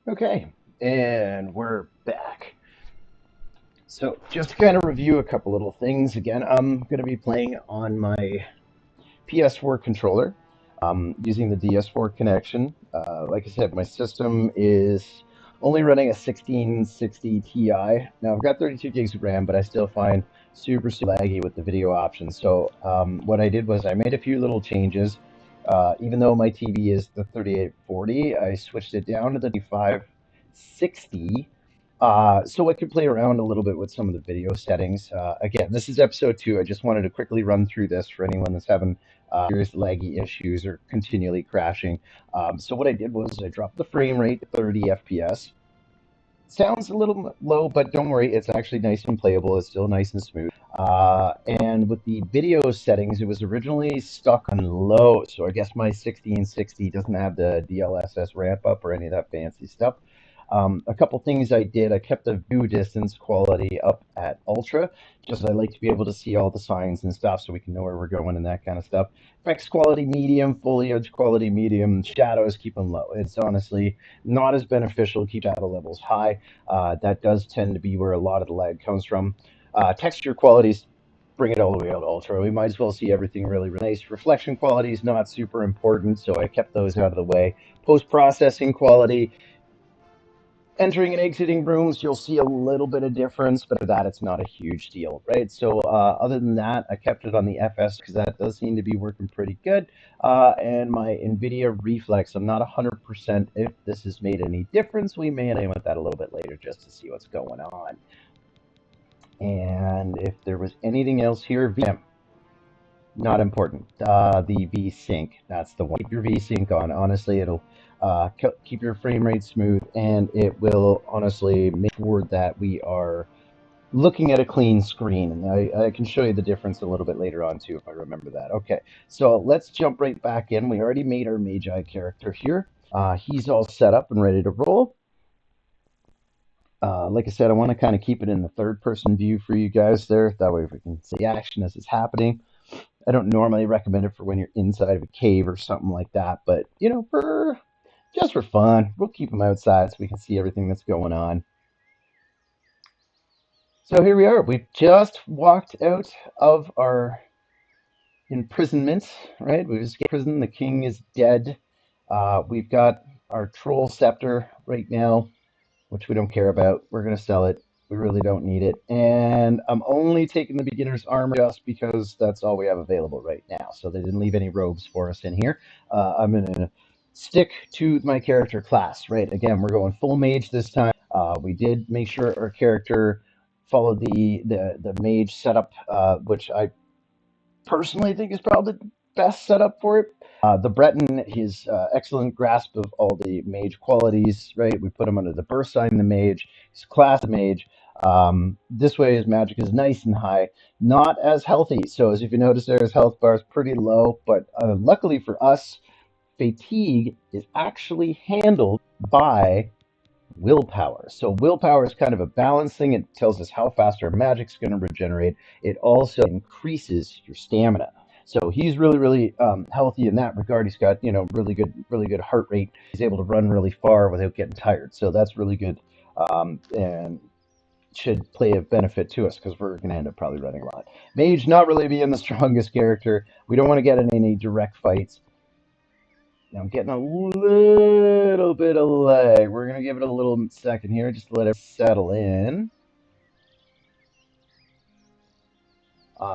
Okay, and we're back. So, just to kind of review a couple little things again, I'm going to be playing on my PS4 controller using the DS4 connection. Like I said, my system is only running a 1660 Ti. Now, I've got 32 gigs of RAM, but I still find super laggy with the video options. So, what I did was I made a few little changes. Even though my TV is the 3840, I switched it down to the 2560 so I could play around a little bit with some of the video settings. Again, this is episode 2. I just wanted to quickly run through this for anyone that's having serious laggy issues or continually crashing. So what I did was I dropped the frame rate to 30 FPS. Sounds a little low, but don't worry, it's actually nice and playable. It's still nice and smooth. And with the video settings, it was originally stuck on low, so I guess my 1660 doesn't have the DLSS ramp up or any of that fancy stuff. A couple things I did, I kept the view distance quality up at ultra, just I like to be able to see all the signs and stuff so we can know where we're going and that kind of stuff. Effects quality medium, foliage quality medium, shadows keep them low. It's honestly not as beneficial to keep shadow levels high. That does tend to be where a lot of the lag comes from. Texture qualities, bring it all the way out to ultra. We might as well see everything really nice. Reflection quality is not super important, so I kept those out of the way. Post-processing quality, entering and exiting rooms, you'll see a little bit of difference, but for that, it's not a huge deal, right? So other than that, I kept it on the FS because that does seem to be working pretty good. And my NVIDIA Reflex, I'm not 100% if this has made any difference. We may name with that a little bit later just to see what's going on. And if there was anything else here, VM, not important. The VSync, that's the one. Keep your VSync on. Honestly, it'll keep your frame rate smooth, and it will honestly make sure that we are looking at a clean screen. And I can show you the difference a little bit later on too, if I remember that. Okay, so let's jump right back in. We already made our Magi character here. He's all set up and ready to roll. Like I said, I want to kind of keep it in the third person view for you guys there. That way we can see action as it's happening. I don't normally recommend it for when you're inside of a cave or something like that, but you know, for just for fun, we'll keep them outside so we can see everything that's going on. So here we are. We've just walked out of our imprisonment, right? We've escaped prison. The king is dead. We've got our troll scepter right now, which we don't care about. We're going to sell it. We really don't need it. And I'm only taking the beginner's armor just because that's all we have available right now. So they didn't leave any robes for us in here. I'm going to stick to my character class, right? Again, we're going full mage this time. We did make sure our character followed the mage setup, which I personally think is probably the best setup for it. The Breton, his excellent grasp of all the mage qualities, right? We put him under the birth sign, the mage, his class, the mage. This way, his magic is nice and high, not as healthy. So, as if you notice there, his health bar is pretty low. But luckily for us, fatigue is actually handled by willpower. So willpower is kind of a balance thing. It tells us how fast our magic's going to regenerate. It also increases your stamina. So he's really healthy in that regard. He's got really good heart rate. He's able to run really far without getting tired. So that's really good, and should play a benefit to us because we're going to end up probably running a lot. Mage not really being the strongest character. We don't want to get in any direct fights. I'm getting a little bit of lag. We're going to give it a little second here just to let it settle in.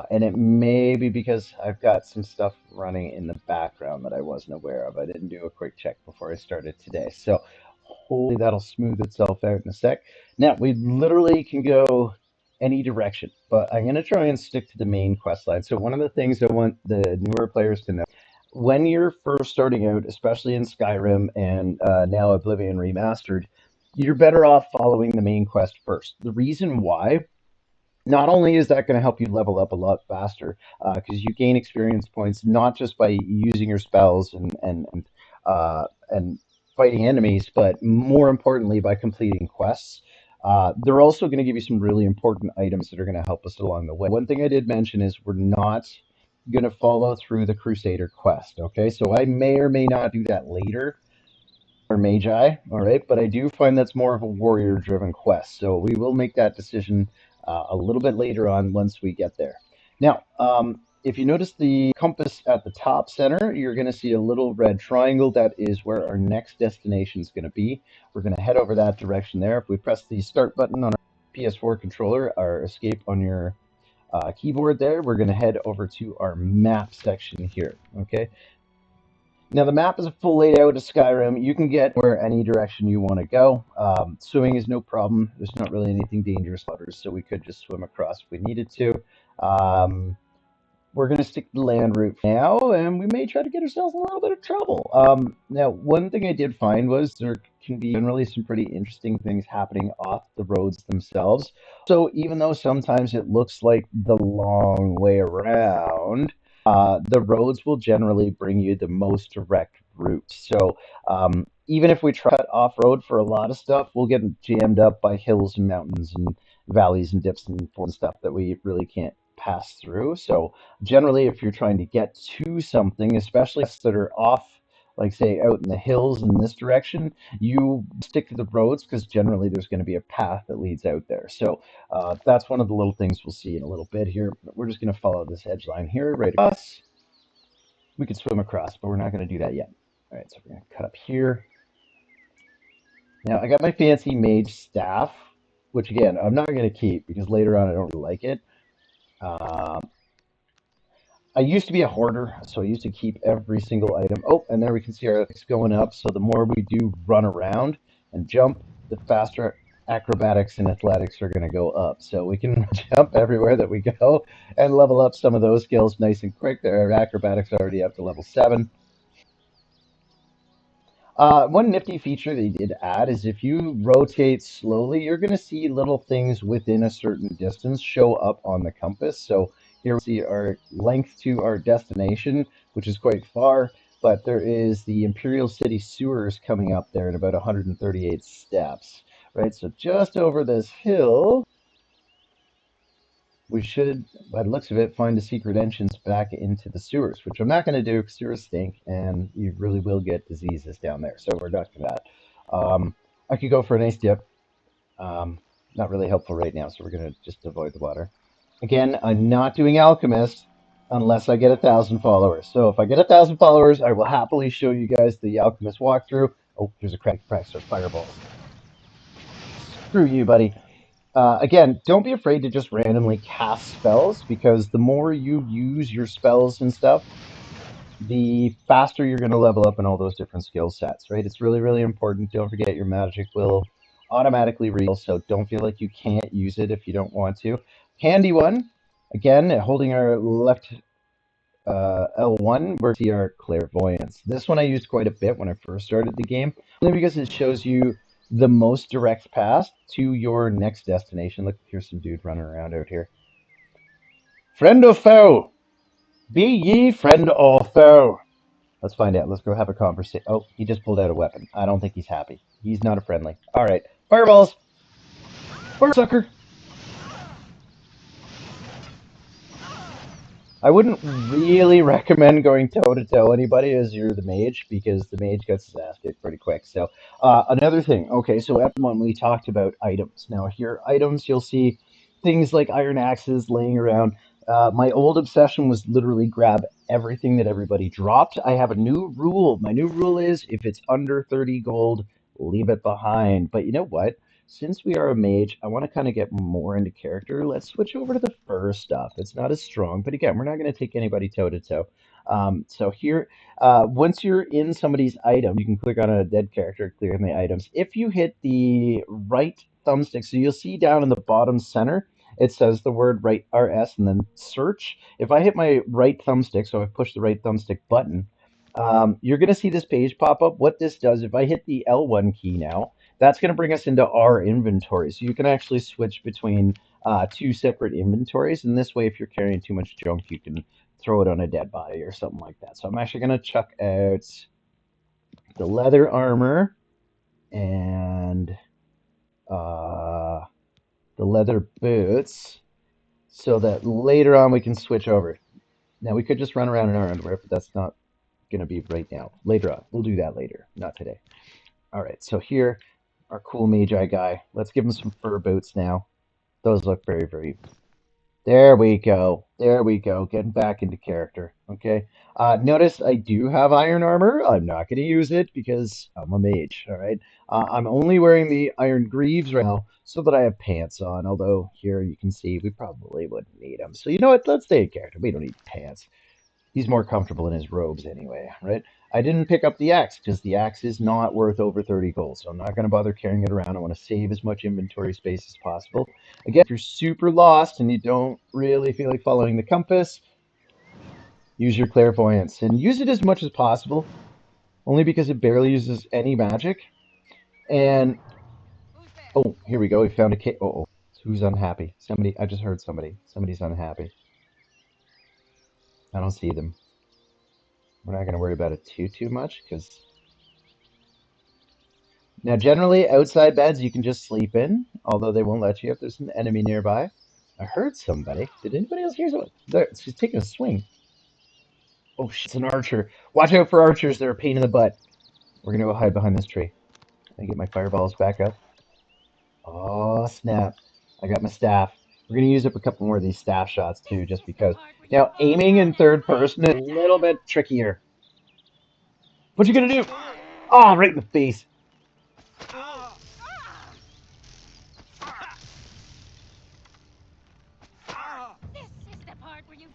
And it may be because I've got some stuff running in the background that I wasn't aware of. I didn't do a quick check before I started today. So hopefully that'll smooth itself out in a sec. Now, we literally can go any direction, but I'm going to try and stick to the main quest line. So one of the things I want the newer players to know, when you're first starting out, especially in Skyrim and now Oblivion Remastered, you're better off following the main quest first. The reason why, not only is that going to help you level up a lot faster, because you gain experience points not just by using your spells and fighting enemies, but more importantly by completing quests. They're also going to give you some really important items that are going to help us along the way. One thing I did mention is we're not going to follow through the Crusader quest. Okay, so I may or may not do that later. or magi, all right, but I do find that's more of a warrior-driven quest. So we will make that decision a little bit later on once we get there. Now, if you notice the compass at the top center, you're going to see a little red triangle. That is where our next destination is going to be. We're going to head over that direction there. If we press the start button on our PS4 controller, our escape on your keyboard there, we're going to head over to our map section here. Okay. Now the map is a full layout of Skyrim. You can get where any direction you want to go. Swimming is no problem. There's not really anything dangerous waters, so we could just swim across if we needed to. We're going to stick to the land route now, and we may try to get ourselves in a little bit of trouble. Now, one thing I did find was there can be generally some pretty interesting things happening off the roads themselves. So even though sometimes it looks like the long way around, the roads will generally bring you the most direct route. So even if we try off road for a lot of stuff, we'll get jammed up by hills and mountains and valleys and dips and stuff that we really can't pass through. So generally, if you're trying to get to something, especially that are off, like say out in the hills in this direction, you stick to the roads because generally there's going to be a path that leads out there. So that's one of the little things we'll see in a little bit here. We're just going to follow this edge line here right across. We could swim across, but we're not going to do that yet. All right, so we're going to cut up here. Now I got my fancy mage staff, which again I'm not going to keep because later on I don't really like it. I used to be a hoarder, so I used to keep every single item. Oh, and there we can see our ethics going up. So the more we do run around and jump, the faster acrobatics and athletics are going to go up. So we can jump everywhere that we go and level up some of those skills nice and quick. Our acrobatics already up to level 7. One nifty feature they did add is if you rotate slowly, you're going to see little things within a certain distance show up on the compass. So here we see our length to our destination, which is quite far, but there is the Imperial City sewers coming up there in about 138 steps, right? So just over this hill, we should, by the looks of it, find the secret entrance back into the sewers, which I'm not going to do because sewers stink and you really will get diseases down there. So we're not going to that. I could go for a nice dip. Not really helpful right now, so we're going to just avoid the water. Again, I'm not doing Alchemist unless I get 1,000 followers. So if I get 1,000 followers, I will happily show you guys the Alchemist walkthrough. Oh, there's a crack practice of fireballs. Screw you, buddy. Again, don't be afraid to just randomly cast spells because the more you use your spells and stuff, the faster you're going to level up in all those different skill sets, right? It's really, really important. Don't forget your magic will automatically reheal, so don't feel like you can't use it if you don't want to. Handy one, again, holding our left L1, we're see our clairvoyance. This one I used quite a bit when I first started the game, only because it shows you the most direct path to your next destination. Look, here's some dude running around out here. Friend or foe? Be ye friend or foe? Let's find out. Let's go have a conversation. Oh, he just pulled out a weapon. I don't think he's happy. He's not a friendly. All right. Fireballs! Fire sucker! I wouldn't really recommend going toe to toe anybody as you're the mage because the mage gets his ass kicked pretty quick. So another thing, okay, so at one we talked about items. Now here, items you'll see things like iron axes laying around. My old obsession was literally grab everything that everybody dropped. I have a new rule. My new rule is if it's under 30 gold, leave it behind. But you know what? Since we are a mage, I want to kind of get more into character. Let's switch over to the fur stuff. It's not as strong, but again, we're not going to take anybody toe to toe. So here, once you're in somebody's item, you can click on a dead character, clear in the items. If you hit the right thumbstick, so you'll see down in the bottom center, it says the word right RS and then search. If I hit my right thumbstick, so I push the right thumbstick button, you're going to see this page pop up. What this does, if I hit the L1 key now, that's going to bring us into our inventory. So you can actually switch between two separate inventories. And this way, if you're carrying too much junk, you can throw it on a dead body or something like that. So I'm actually going to chuck out the leather armor and the leather boots so that later on we can switch over. Now, we could just run around in our underwear, but that's not going to be right now. Later on. We'll do that later, not today. All right, so here, our cool Magi guy. Let's give him some fur boots now. Those look very, very. There we go. There we go. Getting back into character. Okay. Notice I do have iron armor. I'm not going to use it because I'm a mage. All right. I'm only wearing the iron greaves right now so that I have pants on. Although here you can see we probably wouldn't need them. So you know what? Let's stay in character. We don't need pants. He's more comfortable in his robes anyway, right? I didn't pick up the axe because the axe is not worth over 30 gold, so I'm not going to bother carrying it around. I want to save as much inventory space as possible. Again, if you're super lost and you don't really feel like following the compass, use your clairvoyance and use it as much as possible, only because it barely uses any magic. And oh, here we go. We found a cave. Oh, who's unhappy? Somebody. I just heard somebody. Somebody's unhappy. I don't see them. We're not going to worry about it too much because now, generally, outside beds you can just sleep in, although they won't let you if there's an enemy nearby. I heard somebody. Did anybody else hear somebody? There, she's taking a swing. Oh, shit, it's an archer. Watch out for archers. They're a pain in the butt. We're going to go hide behind this tree. I get my fireballs back up. Oh, snap. I got my staff. We're going to use up a couple more of these staff shots, too, just because. Now, aiming in third person is a little bit trickier. What you going to do? Oh, right in the face.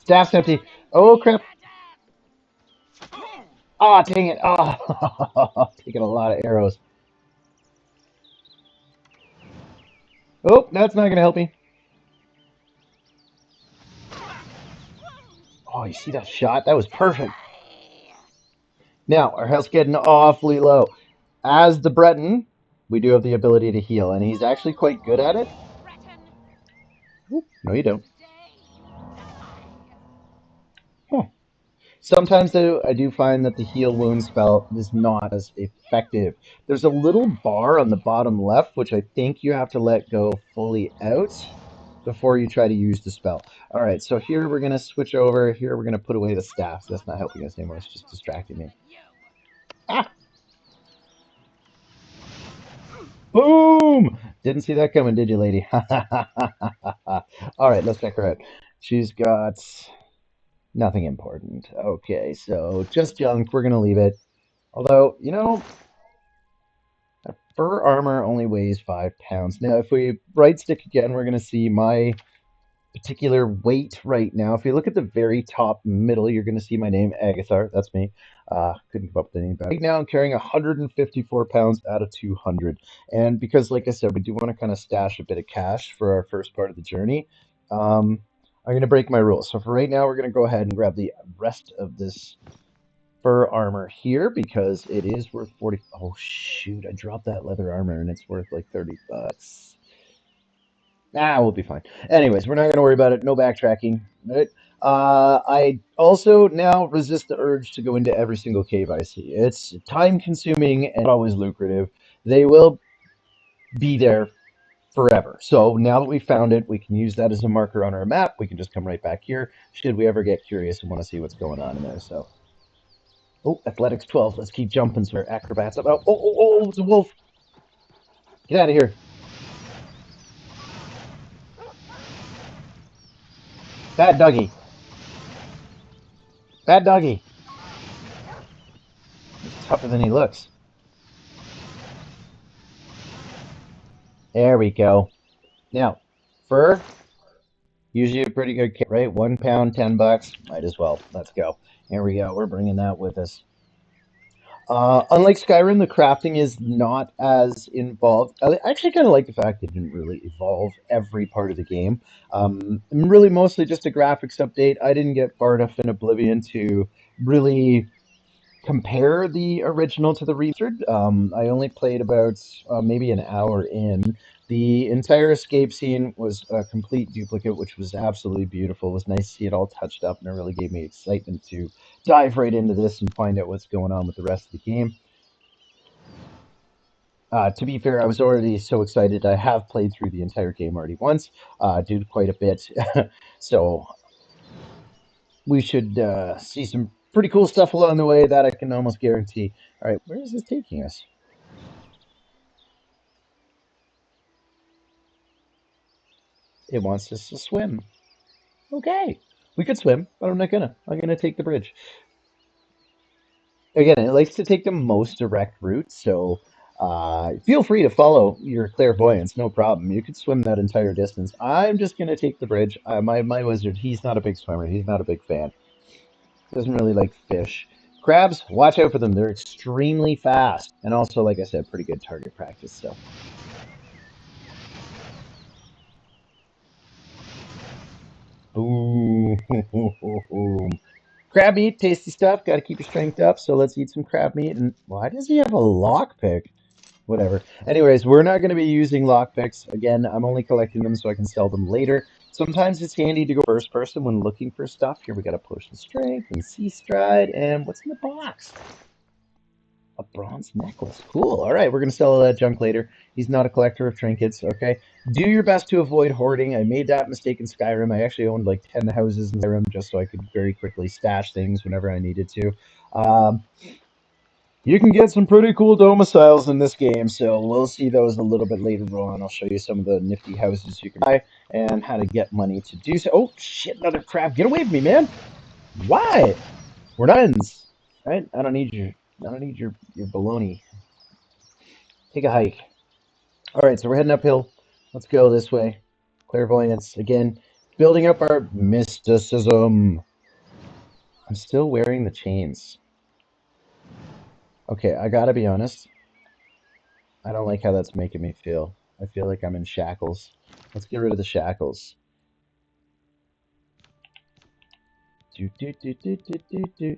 Staff's empty. Oh, crap. Oh, dang it. Oh, taking a lot of arrows. Oh, that's not going to help me. Oh, you see that shot? That was perfect. Now, our health's getting awfully low. As the Breton, we do have the ability to heal, and he's actually quite good at it. Oop, no, you don't. Huh. Sometimes, though, I do find that the heal wound spell is not as effective. There's a little bar on the bottom left, which I think you have to let go fully out before you try to use the spell. All right, so here we're going to switch over. Here we're going to put away the staff. That's not helping us anymore. It's just distracting me. Ah! Boom! Didn't see that coming, did you, lady? All right, let's check her out. She's got nothing important. Okay, so just junk. We're going to leave it. Although, you know, fur armor only weighs 5 pounds. Now, if we right stick again, we're going to see my particular weight right now. If you look at the very top middle, you're going to see my name, Agathar. That's me. Couldn't come up with anything better. Right now, I'm carrying 154 pounds out of 200. And because, like I said, we do want to kind of stash a bit of cash for our first part of the journey, I'm going to break my rules. So for right now, we're going to go ahead and grab the rest of this fur armor here because it is worth 40. Oh, shoot. I dropped that leather armor and it's worth like 30 bucks. We'll be fine. Anyways, we're not going to worry about it. No backtracking. Right? I also now resist the urge to go into every single cave I see. It's time consuming and not always lucrative. They will be there forever. So now that we found it, we can use that as a marker on our map. We can just come right back here should we ever get curious and want to see what's going on in there. So, oh, athletics 12. Let's keep jumping so our acrobats up. Oh, it's a wolf. Get out of here. Bad doggy. Bad doggy. He's tougher than he looks. There we go. Now, fur, usually a pretty good kit, right? 1 pound, 10 bucks. Might as well. Let's go. Here we go. We're bringing that with us. Unlike Skyrim, the crafting is not as involved. I actually kind of like the fact they didn't really evolve every part of the game. Really, mostly just a graphics update. I didn't get far enough in Oblivion to really compare the original to the remastered. I only played about maybe an hour in. The entire escape scene was a complete duplicate, which was absolutely beautiful. It was nice to see it all touched up, and it really gave me excitement to dive right into this and find out what's going on with the rest of the game. To be fair, I was already so excited. I have played through the entire game already once, did quite a bit. So we should see some pretty cool stuff along the way that I can almost guarantee. All right, where is this taking us? It wants us to swim. Okay. We could swim, but I'm not gonna. I'm gonna take the bridge. Again, it likes to take the most direct route, so feel free to follow your clairvoyance, no problem. You could swim that entire distance. I'm just gonna take the bridge. My wizard, he's not a big swimmer. He's not a big fan. Doesn't really like fish. Crabs, watch out for them. They're extremely fast, and also, like I said, pretty good target practice. So, ooh, crab meat, tasty stuff. Got to keep your strength up. So let's eat some crab meat. And why does he have a lockpick? Whatever. Anyways, we're not going to be using lockpicks. Again, I'm only collecting them so I can sell them later. Sometimes it's handy to go first person when looking for stuff. Here we got a potion of strength and sea stride. And what's in the box? A bronze necklace. Cool. All right, we're going to sell all that junk later. He's not a collector of trinkets, okay? Do your best to avoid hoarding. I made that mistake in Skyrim. I actually owned like 10 houses in Skyrim just so I could very quickly stash things whenever I needed to. You can get some pretty cool domiciles in this game, so we'll see those a little bit later on. I'll show you some of the nifty houses you can buy and how to get money to do so. Oh, shit, another crab. Get away from me, man. Why? We're not friends, right? I don't need your baloney. Take a hike. All right, so we're heading uphill. Let's go this way. Clairvoyance again, building up our mysticism. I'm still wearing the chains. Okay, I gotta be honest. I don't like how that's making me feel. I feel like I'm in shackles. Let's get rid of the shackles. Do, do, do, do, do, do, do.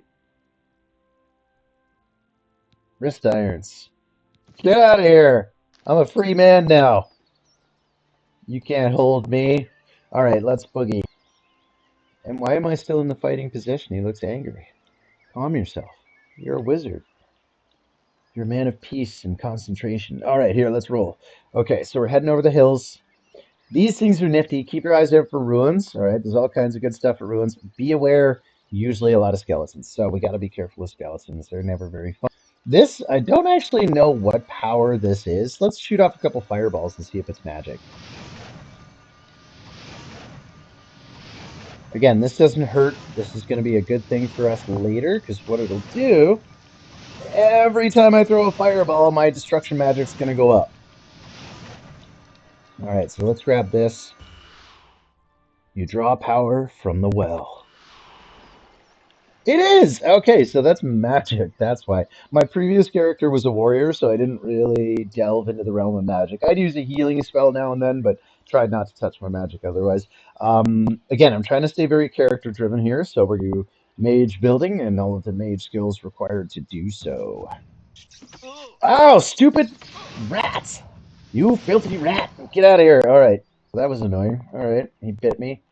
Wrist irons. Get out of here! I'm a free man now. You can't hold me. All right, let's boogie. And why am I still in the fighting position? He looks angry. Calm yourself. You're a wizard. You're a man of peace and concentration. All right, here, let's roll. Okay, so we're heading over the hills. These things are nifty. Keep your eyes out for ruins. All right, there's all kinds of good stuff at ruins. Be aware, usually a lot of skeletons. So we got to be careful with skeletons. They're never very fun. This, I don't actually know what power this is. Let's shoot off a couple fireballs and see if it's magic. Again, this doesn't hurt. This is going to be a good thing for us later because what it'll do, every time I throw a fireball, my destruction magic's going to go up. All right, so let's grab this. You draw power from the well. It is! Okay, so that's magic. That's why. My previous character was a warrior, so I didn't really delve into the realm of magic. I'd use a healing spell now and then, but tried not to touch my magic otherwise. Again, I'm trying to stay very character driven here, so we're going to mage building and all of the mage skills required to do so. Oh, stupid rats! You filthy rat! Get out of here! Alright, that was annoying. Alright, he bit me.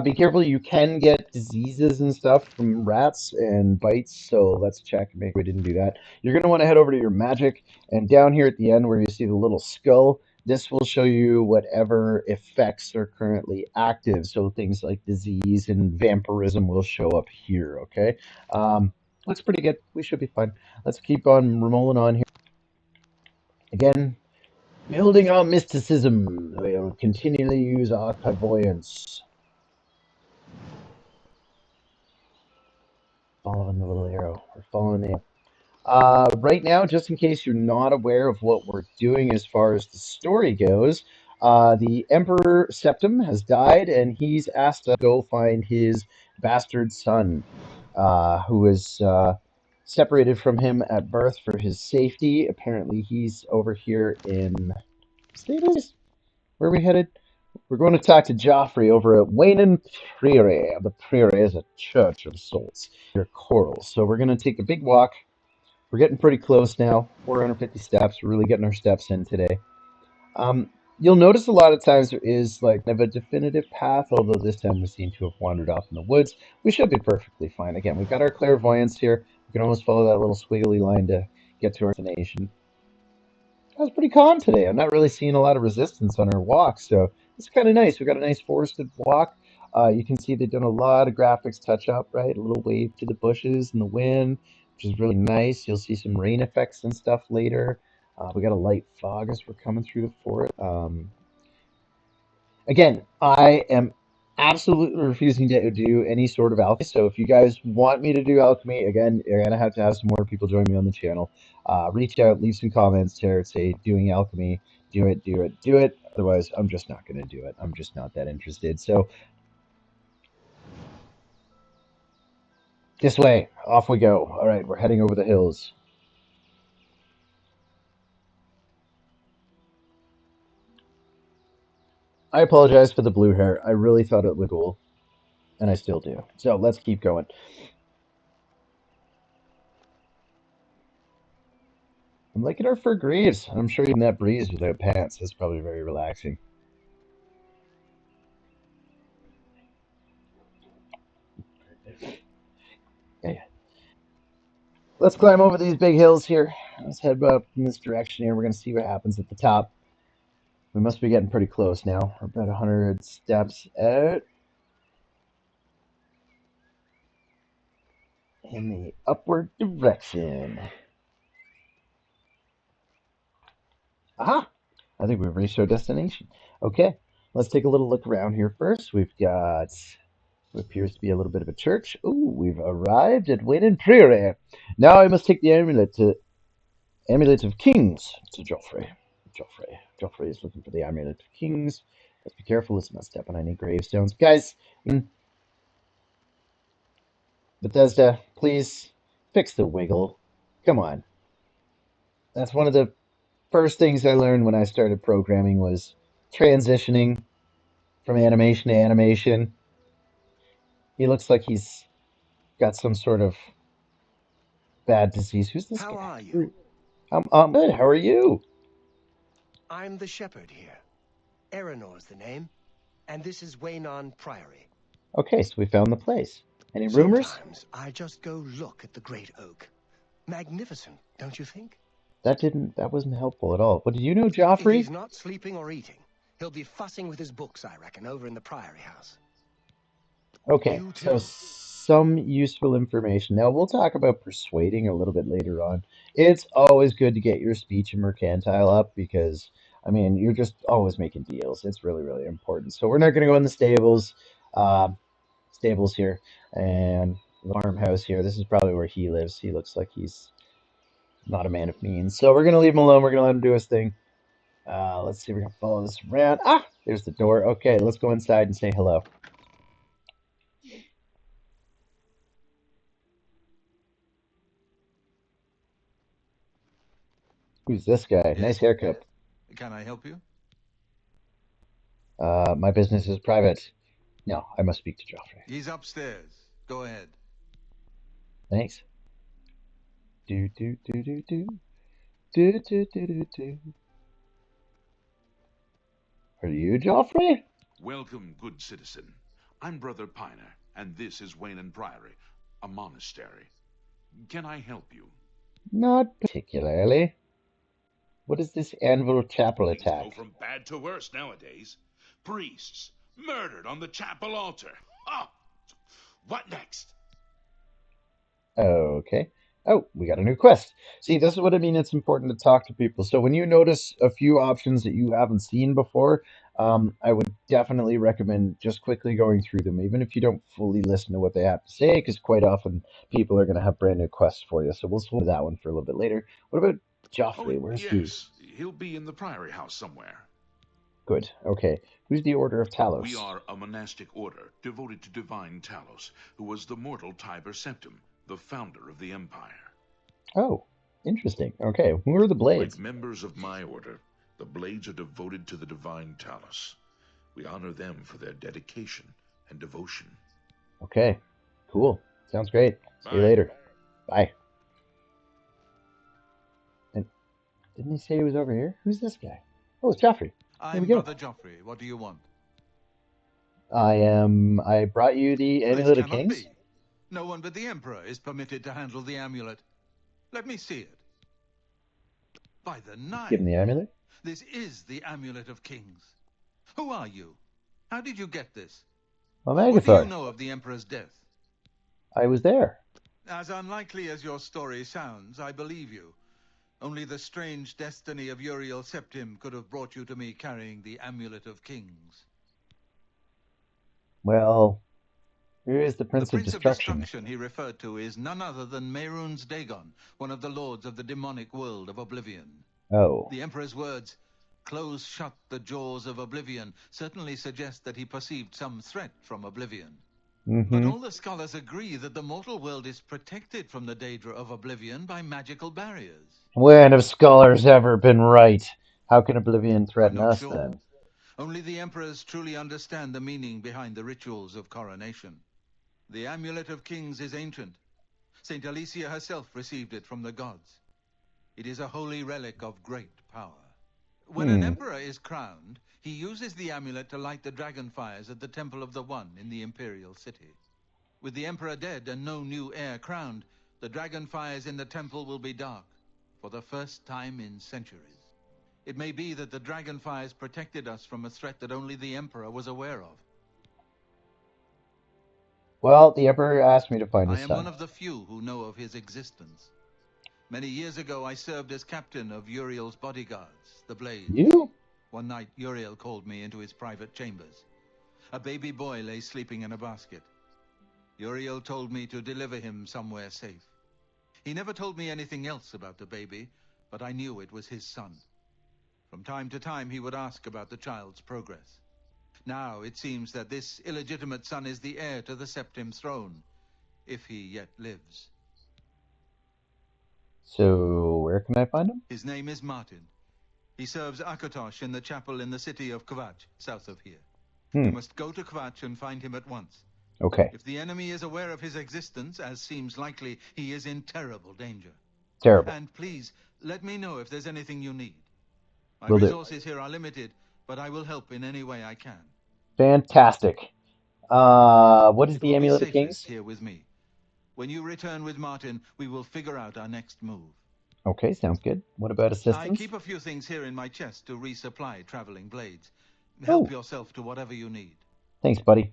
Be careful, you can get diseases and stuff from rats and bites, so let's check and make sure we didn't do that. You're going to want to head over to your magic, and down here at the end where you see the little skull, this will show you whatever effects are currently active. So things like disease and vampirism will show up here, okay? Looks pretty good. We should be fine. Let's keep on rolling on here. Again, building our mysticism. We'll continually use our clairvoyance. Following the little arrow. We're following the right now, just in case you're not aware of what we're doing as far as the story goes, the Emperor Septim has died, and he's asked to go find his bastard son, who was separated from him at birth for his safety. Apparently, he's over here in Stables. Where are we headed? We're going to talk to Joffrey over at Wayne Priory. The Priory is a church of souls. They're coral. So we're going to take a big walk. We're getting pretty close now. 450 steps. We're really getting our steps in today. You'll notice a lot of times there is like kind of a definitive path, although this time we seem to have wandered off in the woods. We should be perfectly fine. Again, we've got our clairvoyance here. We can almost follow that little squiggly line to get to our destination. I was pretty calm today. I'm not really seeing a lot of resistance on our walk, so it's kind of nice. We've got a nice forested walk. You can see they've done a lot of graphics touch up, right? A little wave to the bushes and the wind, which is really nice. You'll see some rain effects and stuff later. We got a light fog as we're coming through the forest. Again, I am absolutely refusing to do any sort of alchemy. So if you guys want me to do alchemy, again, you're gonna have to have some more people join me on the channel. Reach out, leave some comments there, say doing alchemy, do it, do it, do it. Otherwise, I'm just not gonna do it. I'm just not that interested. So this way, off we go. All right, we're heading over the hills. I apologize for the blue hair. I really thought it looked cool, and I still do. So let's keep going. I'm liking our fur greaves. I'm sure even that breeze without pants is probably very relaxing. Yeah. Let's climb over these big hills here. Let's head up in this direction here. We're going to see what happens at the top. We must be getting pretty close now. We're about 100 steps out in the upward direction. Aha! I think we've reached our destination. Okay, let's take a little look around here first. We've got what appears to be a little bit of a church. Ooh, we've arrived at Wayne Prairie. Now I must take the Amulet of Kings to Joffrey. Joffrey is looking for the Amulet of Kings. Let's be careful. Let's not step on any gravestones. Guys, Bethesda, please fix the wiggle. Come on. That's one of the first things I learned when I started programming was transitioning from animation to animation. He looks like he's got some sort of bad disease. Who's this How guy? are you? I'm good. How are you? I'm the shepherd here. Eranor's the name, and this is Waynon Priory. Okay, so we found the place. Any rumors? Sometimes I just go look at the great oak. Magnificent, don't you think? That wasn't helpful at all. But did you know If Joffrey? he's not sleeping or eating, he'll be fussing with his books, I reckon, over in the Priory house. Okay, You so too. some useful information. Now we'll talk about persuading a little bit later on. It's always good to get your speech and mercantile up because I mean you're just always making deals. It's really, really important. So we're not going to go in the uh, stables here, and the farmhouse here. This is probably where he lives. He looks like he's not a man of means. So we're going to leave him alone. We're going to let him do his thing. Let's see if we can follow this around. Ah, there's the door. Okay, let's go inside and say hello. Who's this guy? Nice Yes? haircut. Can I help you? My business is private. No, I must speak to Joffrey. He's upstairs. Go ahead. Thanks. Do do do do do do do do do do. Are you Joffrey? Welcome, good citizen. I'm Brother Piner, and this is Wayne Priory, a monastery. Can I help you? Not particularly. What is this Anvil Chapel Things go attack? from bad to worse nowadays. Priests murdered on the chapel altar. Ah, what next? Okay. Oh, we got a new quest. See, this is what I mean. It's important to talk to people. So when you notice a few options that you haven't seen before, I would definitely recommend just quickly going through them, even if you don't fully listen to what they have to say, because quite often people are going to have brand new quests for you. So we'll hold that one for a little bit later. What about Oh, Joffrey? Where's he? yes, he'll be in the Priory house somewhere. Good. Okay. Who's the Order of We Talos? are a monastic order devoted to divine Talos, who was the mortal Tiber Septim, the founder of the Empire. Oh, interesting. Okay. Who are the Like Blades? members of my order, the Blades are devoted to the divine Talos. We honor them for their dedication and devotion. Okay. Cool. Sounds great. See you Bye. later. Bye. And didn't he say he was over here? Who's this guy? Oh, it's Joffrey. Here we I'm go. Brother Joffrey. What do you want? I brought you the This Amulet of cannot Kings. be. No one but the Emperor is permitted to handle the amulet. Let me see it. By the Give him Nine, the amulet. this is the Amulet of Kings. Who are you? How did you get this? Well, What do you Magathar. know of the Emperor's death? I was there. As unlikely as your story sounds, I believe you. Only the strange destiny of Uriel Septim could have brought you to me carrying the Amulet of Kings. Well, here is the The Prince of Prince of Destruction. Destruction he referred to is none other than Mehrunes Dagon, one of the lords of the demonic world of Oblivion. Oh. The Emperor's words, "Close shut the jaws of Oblivion," certainly suggest that he perceived some threat from Oblivion. But Mm-hmm. all the scholars agree that the mortal world is protected from the danger of Oblivion by magical barriers. When have scholars ever been right? How can Oblivion I'm threaten not us sure. then? Only the emperors truly understand the meaning behind the rituals of coronation. The Amulet of Kings is ancient. Saint Alicia herself received it from the gods. It is a holy relic of great power. When an Hmm. emperor is crowned, he uses the amulet to light the dragon fires at the Temple of the One in the imperial city. With the emperor dead and no new heir crowned, the dragon fires in the temple will be dark, for the first time in centuries. It may be that the dragon fires protected us from a threat that only the emperor was aware of. Well, the Emperor asked me to find I his am one son. of the few who know of his existence. Many years ago, I served as captain of Uriel's bodyguards, the Blades. You? One night, Uriel called me into his private chambers. A baby boy lay sleeping in a basket. Uriel told me to deliver him somewhere safe. He never told me anything else about the baby, but I knew it was his son. From time to time, he would ask about the child's progress. Now, it seems that this illegitimate son is the heir to the Septim throne, if he yet lives. So, where can I find him? His name is Martin. He serves Akatosh in the chapel in the city of Kvatch, south of here. Hmm. You must go to Kvatch and find him at once. Okay. If the enemy is aware of his existence, as seems likely, he is in terrible danger. Terrible. And please, let me know if there's anything you need. My Will do. resources here are limited, but I will help in any way I can. Fantastic. What is It the will be Amulet of safest Kings? here with me. When you return with Martin, we will figure out our next move. Okay, sounds good. What about I assistance? keep a few things here in my chest to resupply traveling blades. Help Oh, yourself to whatever you need. thanks, buddy.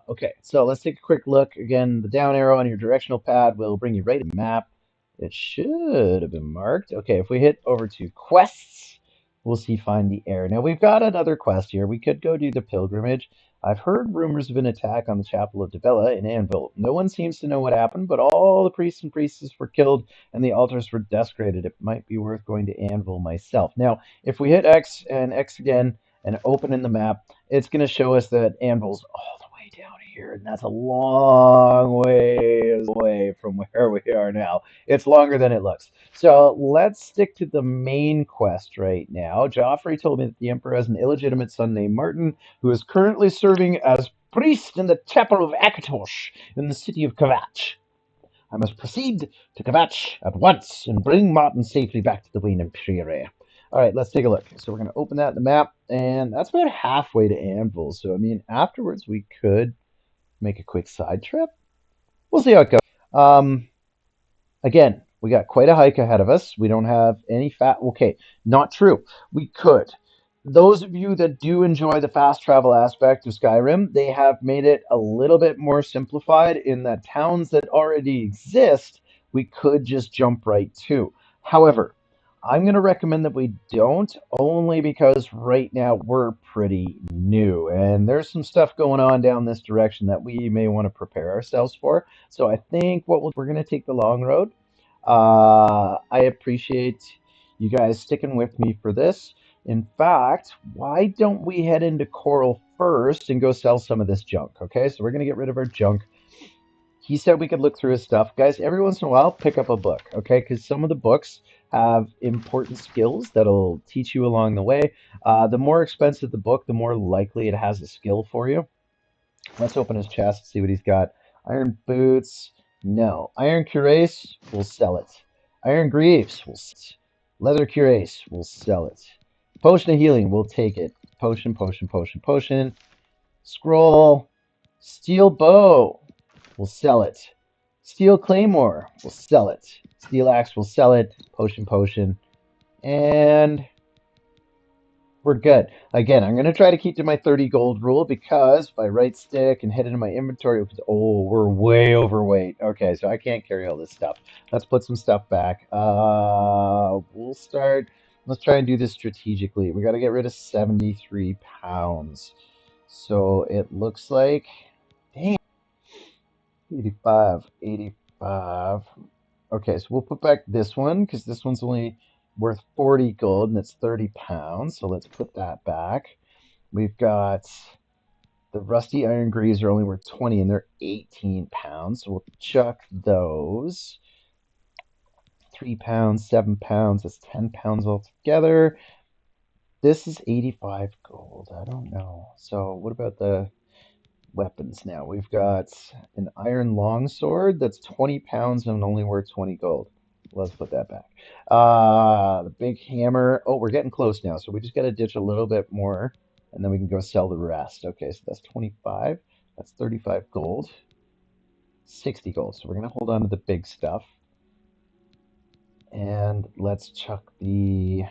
Okay, so let's take a quick look. Again, the down arrow on your directional pad will bring you right to the map. It should have been marked. Okay, if we hit over to quests, we'll see find the heir. Now we've got another quest here. We could go do the pilgrimage. I've heard rumors of an attack on the Chapel of Debella in Anvil. No one seems to know what happened, but all the priests and priestesses were killed and the altars were desecrated. It might be worth going to Anvil myself. Now, if we hit X and X again and open in the map, it's going to show us that Anvil's all the way down here, and that's a long way away from where we are now. It's longer than it looks. So let's stick to the main quest right now. Joffrey told me that the Emperor has an illegitimate son named Martin, who is currently serving as priest in the chapel of Akatosh in the city of Kvatch. I must proceed to Kvatch at once and bring Martin safely back to the Wayne Empire. All right, let's take a look. So we're going to open that in the map, and that's about halfway to Anvil. So, I mean, afterwards we could make a quick side trip. We'll see how it goes. Again, we got quite a hike ahead of us. We don't have any fat. Okay, not true. We could. Those of you that do enjoy the fast travel aspect of Skyrim, they have made it a little bit more simplified in that towns that already exist, we could just jump right to. However, I'm going to recommend that we don't, only because right now we're pretty new and there's some stuff going on down this direction that we may want to prepare ourselves for. So I think we're going to take the long road. I appreciate you guys sticking with me for this. In fact, why don't we head into Coral first and go sell some of this junk? Okay, so we're going to get rid of our junk. He said we could look through his stuff. Guys, every once in a while, pick up a book, okay? Because some of the books have important skills that'll teach you along the way. The more expensive the book, the more likely it has a skill for you. Let's open his chest, see what he's got. Iron boots, no. Iron cuirass, we'll sell it. Iron greaves, we'll sell it. Leather cuirass, we'll sell it. Potion of healing, we'll take it. Potion, potion, potion, potion. Scroll. Steel bow, we'll sell it. Steel claymore, we'll sell it. Steel axe, we'll sell it. Potion, potion. And we're good. Again, I'm going to try to keep to my 30 gold rule because if I right stick and hit into my inventory, oh, we're way overweight. Okay, so I can't carry all this stuff. Let's put some stuff back. We'll start. Let's try and do this strategically. We got to get rid of 73 pounds. So it looks like, dang, 85, 85. Okay, so we'll put back this one because this one's only worth 40 gold and it's 30 pounds. So let's put that back. We've got the rusty iron greaves are only worth 20 and they're 18 pounds. So we'll chuck those. 3 pounds, 7 pounds, that's 10 pounds altogether. This is 85 gold. I don't know. So what about the weapons now? We've got an iron longsword that's 20 pounds and only worth 20 gold. Let's put that back. The big hammer. Oh, we're getting close now. So we just got to ditch a little bit more and then we can go sell the rest. Okay, so that's 25. That's 35 gold. 60 gold. So we're going to hold on to the big stuff. And let's chuck the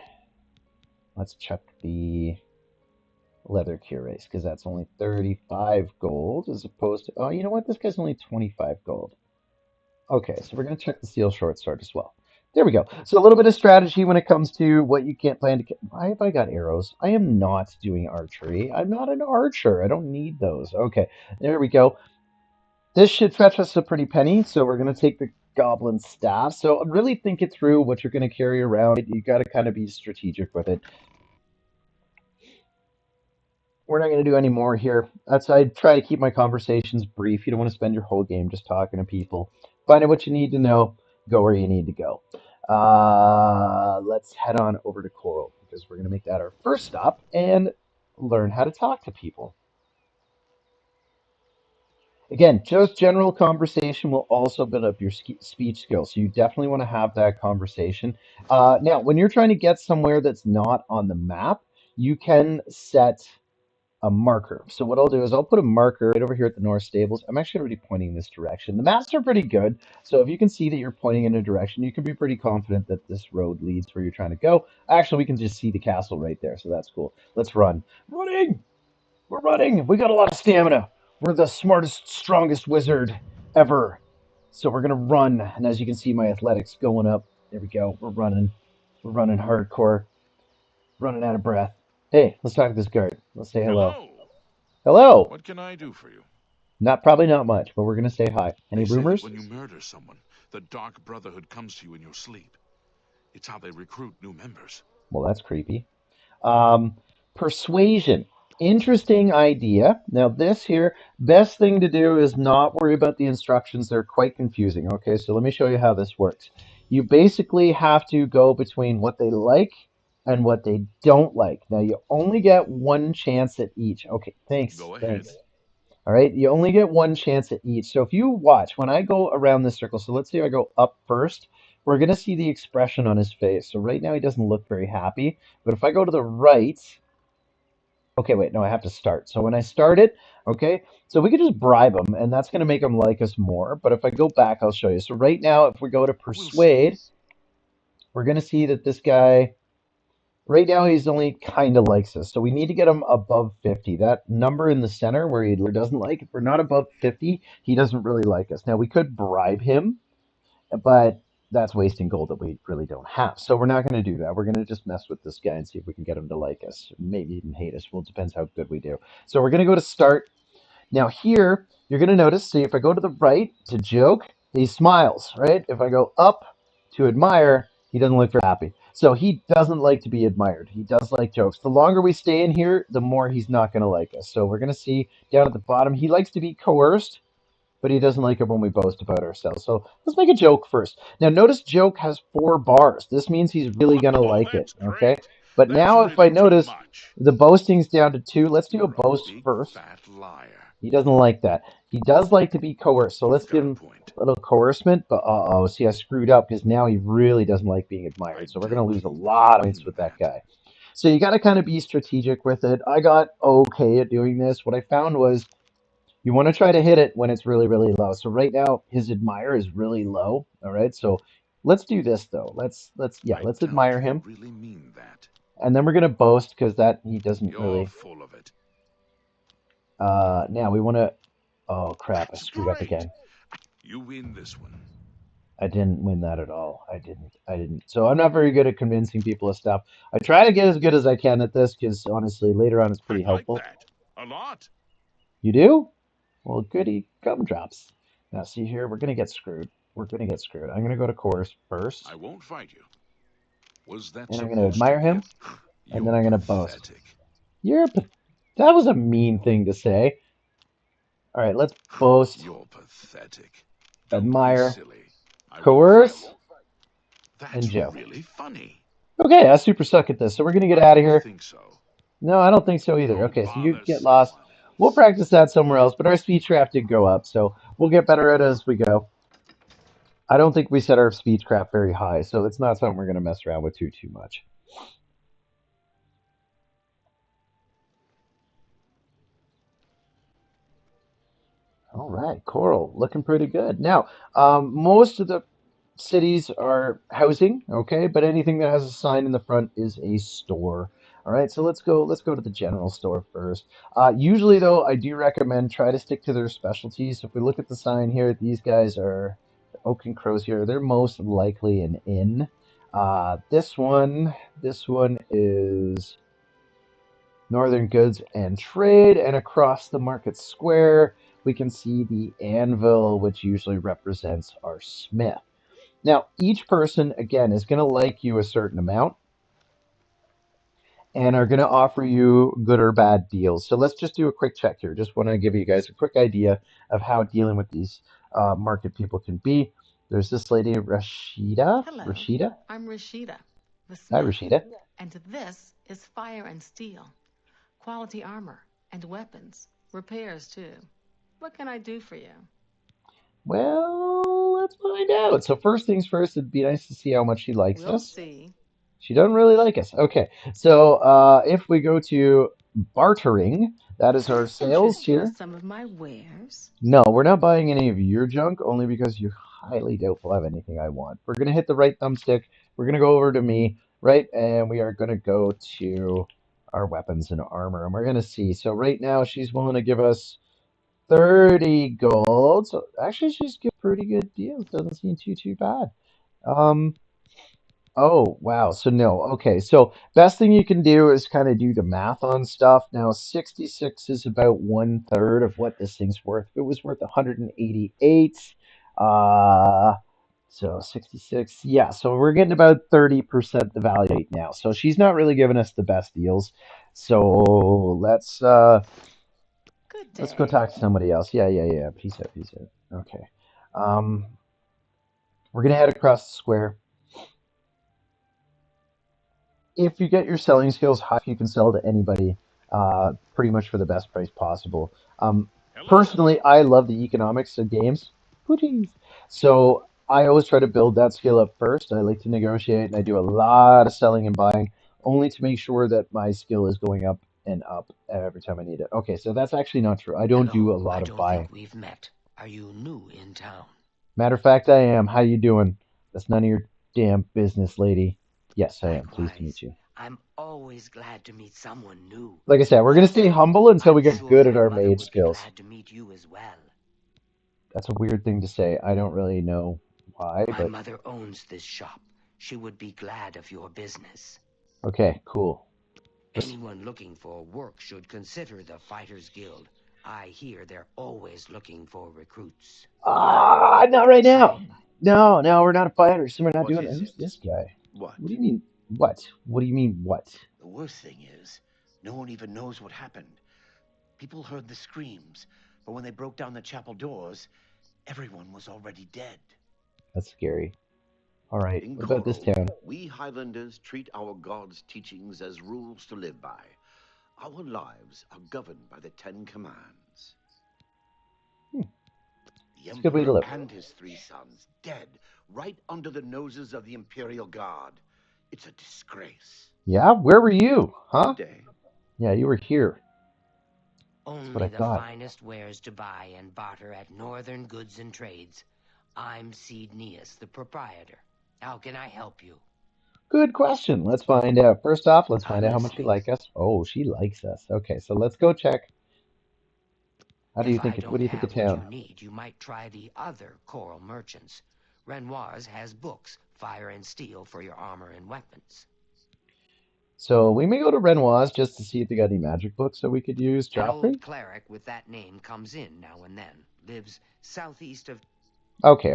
leather cuirass because that's only 35 gold as opposed to, oh, you know what? This guy's only 25 gold. Okay, so we're going to check the steel short sword as well. There we go. So a little bit of strategy when it comes to what you can't plan to. Why have I got arrows? I am not doing archery. I'm not an archer. I don't need those. Okay, there we go. This should fetch us a pretty penny, so we're going to take the goblin staff. So really think it through what you're going to carry around. You got to kind of be strategic with it. We're not going to do any more here. I try to keep my conversations brief. You don't want to spend your whole game just talking to people. Find out what you need to know. Go where you need to go. Let's head on over to Coral because we're going to make that our first stop and learn how to talk to people. Again, just general conversation will also build up your speech skills. So you definitely want to have that conversation. Now, when you're trying to get somewhere that's not on the map, you can set a marker. So what I'll do is I'll put a marker right over here at the North Stables. I'm actually already pointing this direction. The maps are pretty good. So if you can see that you're pointing in a direction, you can be pretty confident that this road leads where you're trying to go. Actually, we can just see the castle right there. So that's cool. Let's run. Running! We're running! We got a lot of stamina. We're the smartest, strongest wizard ever. So we're going to run. And as you can see, my athletics going up. There we go. We're running. We're running hardcore. Running out of breath. Hey, let's talk to this guard. Let's say hello. Hello. Hello. What can I do for you? Probably not much, but we're gonna say hi. Any They say that rumors? when you murder someone, the Dark Brotherhood comes to you in your sleep. It's how they recruit new members. Well, that's creepy. Um, Persuasion. Interesting idea. Now, this here, best thing to do is not worry about the instructions. They're quite confusing. Okay, so let me show you how this works. You basically have to go between what they like and what they don't like. Now, you only get one chance at each. Okay, thanks. Go ahead. Thanks. All right, you only get one chance at each. So if you watch, when I go around this circle, so let's say I go up first, we're going to see the expression on his face. So right now he doesn't look very happy. But if I go to the right, okay, wait, no, I have to start. So when I start it, okay, so we could just bribe him, and that's going to make him like us more. But if I go back, I'll show you. So right now, if we go to persuade, we're going to see that this guy, right now, he's only kind of likes us. So we need to get him above 50. That number in the center where he doesn't like, if we're not above 50, he doesn't really like us. Now, we could bribe him, but that's wasting gold that we really don't have. So we're not going to do that. We're going to just mess with this guy and see if we can get him to like us. Maybe even hate us. Well, it depends how good we do. So we're going to go to start. Now here, you're going to notice, see, if I go to the right to joke, he smiles, right? If I go up to admire, he doesn't look very happy. So he doesn't like to be admired. He does like jokes. The longer we stay in here, the more he's not going to like us. So we're going to see down at the bottom, he likes to be coerced, but he doesn't like it when we boast about ourselves. So let's make a joke first. Now notice joke has 4 bars. This means he's really going to Oh, like it, that's okay? great. But That's now if I really too notice much. the boasting's down to 2, let's do a You're a boast big, first. fat liar. He doesn't like that. He does like to be coerced. So let's You've give got a him point. a little coercement. But uh-oh, see, I screwed up because now he really doesn't like being I admired. So we're going to doubt lose a you lot of can points win with that that. guy. So you got to kind of be strategic with it. I got okay at doing this. What I found was you want to try to hit it when it's really, really low. So right now his admire is really low. All right. So let's do this though. I Let's doubt admire you him. really mean that. And then we're going to boast because that he doesn't You're really. full of it. Now we want to. Oh crap! I That's screwed up great. again. You win this one. I didn't win that at all. I didn't. I didn't. So I'm not very good at convincing people of stuff. I try to get as good as I can at this because honestly, later on it's I pretty like helpful. that. A lot. You do? Well, goody gumdrops. Now, see here, we're going to get screwed. We're going to get screwed. I'm going to go to chorus first, I won't fight you. Was that and I'm going to supposed to admire be a... him, and then You're I'm going to boast. pathetic. That was a mean thing to say. All right, let's boast, You're pathetic. Don't be admire, silly. I won't fight. coerce, and That's joke. really funny. Okay, I super suck at this, so we're going to get I out of don't here. think so. No, I don't think so either. Don't Okay, so you bother get lost. someone We'll else. practice that somewhere else, but our speech craft did go up, so we'll get better at it as we go. I don't think we set our speechcraft very high, so it's not something we're going to mess around with too much. All right, Coral, looking pretty good. Now, most of the cities are housing, okay, but anything that has a sign in the front is a store. All right, so let's go to the general store first. Usually though, I do recommend try to stick to their specialties. So if we look at the sign here, these guys are the Oak and Crows here. They're most likely an inn. This one is Northern Goods and Trade, and across the market square, we can see the anvil, which usually represents our smith. Now, each person, again, is going to like you a certain amount and are going to offer you good or bad deals. So let's just do a quick check here. Just want to give you guys a quick idea of how dealing with these market people can be. There's this lady, Rashida. Hello, Rashida? I'm Rashida, the Hi, smith, Rashida. and this is fire and steel, quality armor and weapons, repairs too. What can I do for you? Well, let's find out. So first things first, it'd be nice to see how much she likes We'll us. see. She doesn't really like us. Okay, so if we go to bartering, that is Could our this sales interest you in here. some of my wares? No, we're not buying any of your junk, only because you're highly doubtful I have anything I want. We're gonna hit the right thumbstick. We're gonna go over to me, right, and we are gonna go to our weapons and armor, and we're gonna see. So right now she's willing to give us 30 gold. So actually she's giving pretty good deals. Doesn't seem too bad. Um, Oh, wow. So no. Okay. So best thing you can do is kind of do the math on stuff. Now, 66 is about one third of what this thing's worth. If it was worth 188, uh, so 66. Yeah. So we're getting about 30% the value right now. So she's not really giving us the best deals. So Good let's go day. talk to somebody else. Yeah. Peace out, peace out. Okay. Um, we're gonna head across the square. If you get your selling skills high, you can sell to anybody pretty much for the best price possible. Hello. Personally, I love the economics of games. Pooties. So I always try to build that skill up first. I like to negotiate and I do a lot of selling and buying only to make sure that my skill is going up and up every time I need it. Okay, so that's actually not true. I don't do a Hello, I lot of don't think buying. we've met. Are you new in town? Matter of fact, I am. How you doing? That's none of your damn business, lady. Yes, I am. Pleased to meet Likewise, you. I'm always glad to meet someone new. Like I said, we're gonna stay Also, humble until we I'm get sure good at your our mother mage would be skills. glad to meet you as well. That's a weird thing to say. I don't really know why, My but mother owns this shop. She would be glad of your business. okay, cool. Anyone looking for work should consider the Fighters Guild. I hear they're always looking for recruits. Not right now. No, we're not fighters, so we're not What doing it. is Who's it? this guy? What? What do you mean, what? What do you mean, what? The worst thing is, no one even knows what happened. People heard the screams, but when they broke down the chapel doors, everyone was already dead. That's scary. All right, In what about this Coral, town? we Highlanders treat our gods' teachings as rules to live by. Our lives are governed by the Ten Commands. Hmm, The it's a good way to Emperor live. and his three sons dead right under the noses of the Imperial Guard. It's a disgrace. Yeah, where were you? Huh? Good day. Yeah, you were here. That's what I Only the thought. finest wares to buy and barter at Northern Goods and Trades. I'm Cednius, the proprietor. How can I help you? Good question. Let's find out. First off, let's find I'm out how much you listening. like us. Oh, she likes us. Okay, so let's go check. How do you If think I it? What don't do you think of have what you town? need, you might try the other coral merchants. Renoir's has books, fire and steel for your armor and weapons. So we may go to Renoir's just to see if they got any magic books that we could use. An Joffrey? old cleric with that name comes in now and then. Lives southeast of... Okay.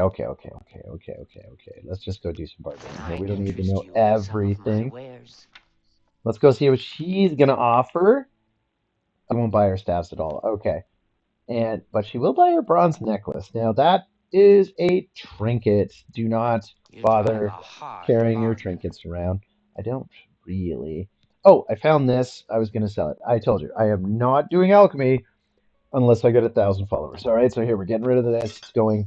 Let's just go do some Then bargaining here. I'd We don't need to interest know you in some of my everything. wares. Let's go see what she's gonna offer. I won't buy her staffs at all. Okay. But she will buy her bronze necklace. Now that is a trinket. Do not You drive a bother hard carrying your bargain. trinkets around. I don't really. Oh, I found this. I was gonna sell it. I told you I am not doing alchemy unless I get 1,000 followers. All right, so here we're getting rid of this. It's going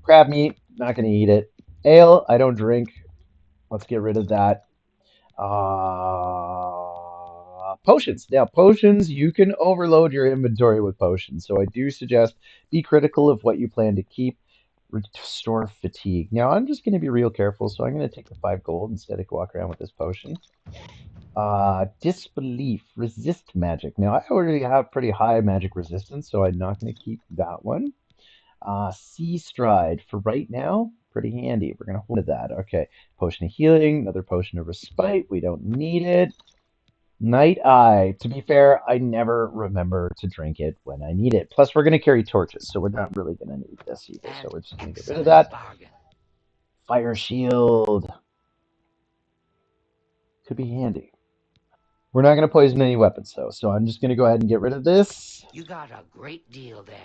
crab meat. Not gonna eat it. Ale. I don't drink. Let's get rid of that. Potions. Now, potions, you can overload your inventory with potions. So I do suggest be critical of what you plan to keep. Restore fatigue. Now, I'm just going to be real careful. So I'm going to take the 5 gold instead of walk around with this potion. Disbelief. Resist magic. Now, I already have pretty high magic resistance, so I'm not going to keep that one. Sea Stride for right now, pretty handy. We're gonna hold that. Okay, potion of healing, another potion of respite. We don't need it. Night Eye. To be fair, I never remember to drink it when I need it. Plus, we're gonna carry torches, so we're not really gonna need this either. So An we're just gonna get rid of excellent that. bargain. Fire Shield could be handy. We're not gonna poison any weapons though, so I'm just gonna go ahead and get rid of this. You got a great deal there.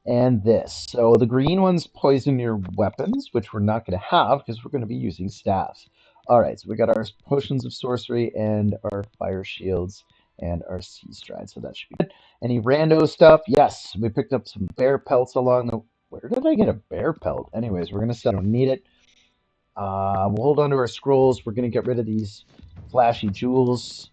And this. So the green ones poison your weapons, which we're not going to have because we're going to be using staffs. All right, so we got our potions of sorcery and our fire shields and our sea stride, so that should be good. Any rando stuff? Yes, we picked up some bear pelts along the... Where did I get a bear pelt? Anyways, we're going to sell. Don't need it. We'll hold on to our scrolls. We're going to get rid of these flashy jewels.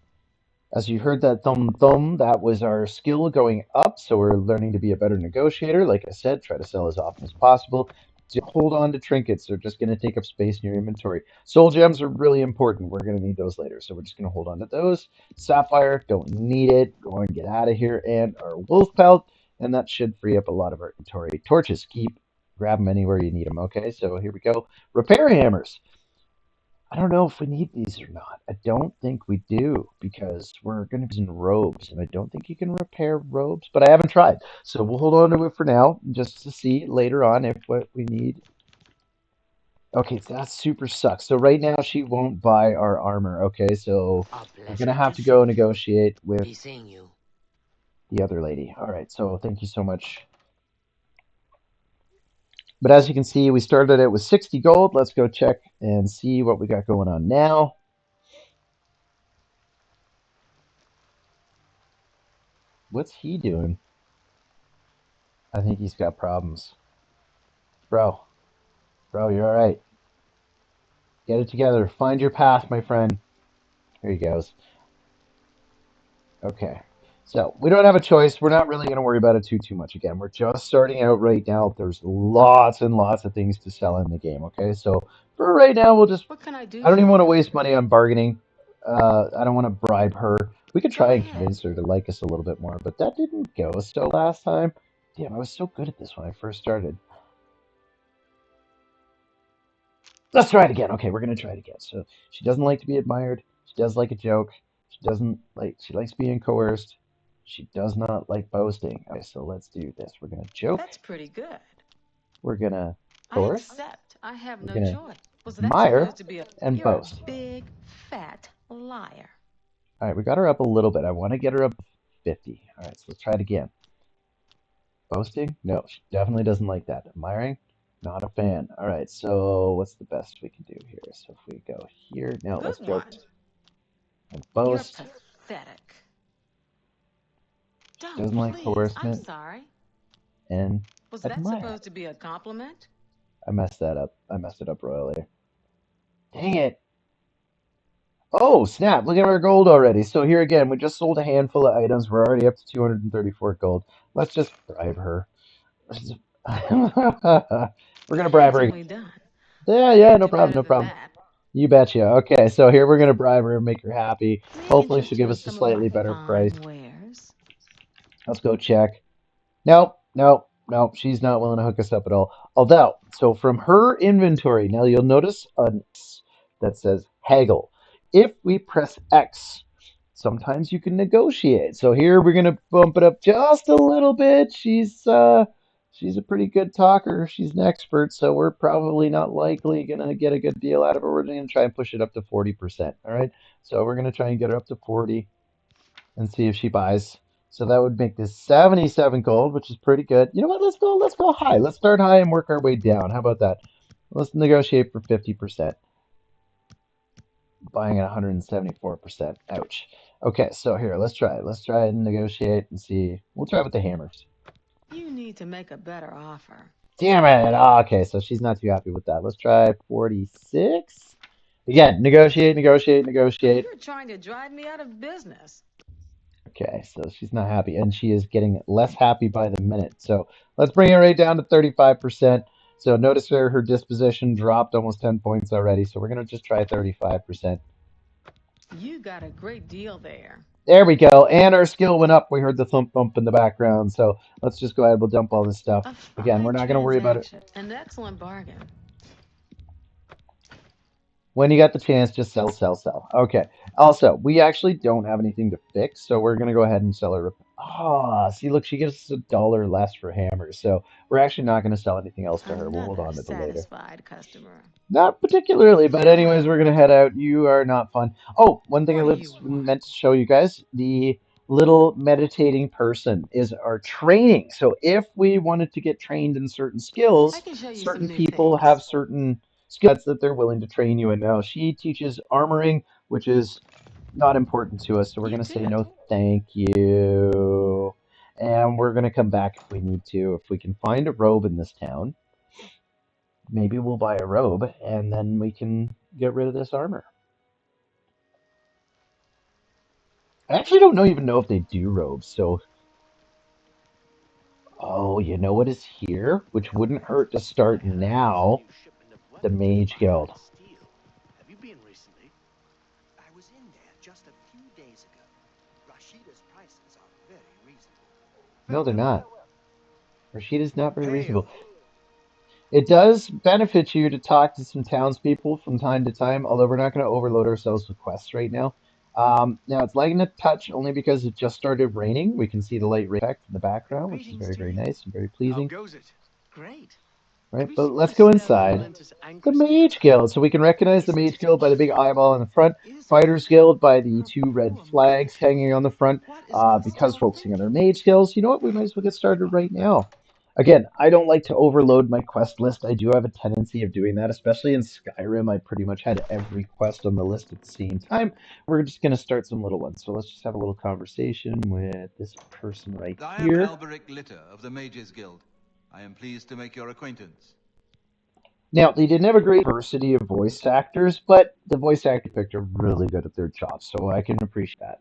As you heard that thumb thumb, that was our skill going up, so we're learning to be a better negotiator. Like I said, try to sell as often as possible. So hold on to trinkets. They're just going to take up space in your inventory. Soul gems are really important. We're going to need those later, so we're just going to hold on to those. Sapphire, don't need it. Go and get out of here. And our wolf pelt, and that should free up a lot of our inventory. Torches, grab them anywhere you need them, okay? So here we go. Repair hammers. I don't know if we need these or not. I don't think we do because we're going to be using robes, and I don't think you can repair robes, but I haven't tried. So we'll hold on to it for now just to see later on if what we need. Okay, so that super sucks. So right now she won't buy our armor. Okay, so A we're going to pleasure have to to go see you. negotiate with Be seeing you. the other lady. All right, so thank you so much. But as you can see, we started it with 60 gold. Let's go check and see what we got going on now. What's he doing? I think he's got problems. Bro, you're all right. Get it together. Find your path, my friend. Here he goes. Okay. So we don't have a choice. We're not really going to worry about it too much. Again, we're just starting out right now. There's lots and lots of things to sell in the game. Okay. So for right now, we'll just. What can I do I don't even for want to you? waste money on bargaining. I don't want to bribe her. We could Go try and ahead. convince her to like us a little bit more, but that didn't go so last time. Damn, I was so good at this when I first started. Let's try it again. Okay, we're gonna try it again. So she doesn't like to be admired. She does like a joke. She doesn't like. She likes being coerced. She does not like boasting. Okay, so let's do this. We're gonna joke. That's pretty good. We're gonna I coerce. accept. I have We're no gonna choice. Was that admire supposed to be a... and You're a boast. big, fat liar. All right, we got her up a little bit. I want to get her up 50. All right, so let's try it again. Boasting? No, she definitely doesn't like that. Admiring? Not a fan. All right, so what's the best we can do here? So if we go here, now Good let's joke one. and You're boast. pathetic. She Don't, doesn't like please. I'm coercement sorry. and Was that admire. supposed to be a compliment? I messed that up. I messed it up royally. Dang it. Oh, snap. Look at our gold already. So here again, we just sold a handful of items. We're already up to 234 gold. Let's just bribe her. We're gonna bribe her again. Handsomely done. Yeah, Can't no do problem, better no than problem. that. You betcha. Okay, so here we're gonna bribe her and make her happy. May I Hopefully she'll interest you give in us a some of my slightly better price. fine wares? Let's go check. Nope. She's not willing to hook us up at all. Although, so from her inventory, now you'll notice that says haggle. if we press X, sometimes you can negotiate. So here we're gonna bump it up just a little bit. She's a pretty good talker. She's an expert, so we're probably not likely gonna get a good deal out of her. We're gonna try and push it up to 40%. All right. So we're gonna try and get her up to 40 and see if she buys. So that would make this 77 gold, which is pretty good. You know what? Let's go high. Let's start high and work our way down. How about that? Let's negotiate for 50%. Buying at 174%. Ouch. Okay, so here, let's try it. Let's try and negotiate and see. We'll try with the hammers. You need to make a better offer. Damn it. Oh, okay, so she's not too happy with that. Let's try 46. Again, negotiate, negotiate, negotiate. You're trying to drive me out of business. Okay, so she's not happy, and she is getting less happy by the minute. So let's bring it right down to 35%. So notice her disposition dropped almost 10 points already. So we're going to just try 35%. You got a great deal there. There we go. And our skill went up. We heard the thump thump in the background. So let's just go ahead. We'll dump all this stuff. Again, we're not going to worry about it. An excellent bargain. When you got the chance, just sell, sell, sell. Okay. Also, we actually don't have anything to fix, so we're going to go ahead and sell her. Ah, see, look, she gives us $1 less for hammers, so we're actually not going to sell anything else to her. We'll hold on to it later. Satisfied customer. Not particularly, but anyways, we're going to head out. You are not fun. Oh, one thing I meant to show you guys, the little meditating person is our training. So if we wanted to get trained in certain skills, certain people have certain skills that they're willing to train you in. Now, she teaches armoring, which is not important to us, so we're going to say no thank you. And we're going to come back if we need to. If we can find a robe in this town, maybe we'll buy a robe, and then we can get rid of this armor. I actually don't even know if they do robes, so... Oh, you know what is here? Which wouldn't hurt to start now. The Mage Guild. Have you been recently? I was in there just a few days ago. Rashida's prices are very reasonable. No, they're not. Rashida's not very reasonable. It does benefit you to talk to some townspeople from time to time, although we're not going to overload ourselves with quests right now. Now, it's lagging a touch only because it just started raining. We can see the light rain effect in the background, which is very, very nice and very pleasing. How goes it? Great. Right, but let's go inside. The Mage Guild. So we can recognize the Mage Guild by the big eyeball in the front. Fighters Guild by the 2 red flags hanging on the front. Because focusing on our mage skills, you know what? We might as well get started right now. Again, I don't like to overload my quest list. I do have a tendency of doing that, especially in Skyrim. I pretty much had every quest on the list at the same time. We're just going to start some little ones. So let's just have a little conversation with this person right here. I am Alberic Litter of the Mages Guild. I am pleased to make your acquaintance. Now, they didn't have a great diversity of voice actors, but the voice actors picked are really good at their jobs, so I can appreciate that.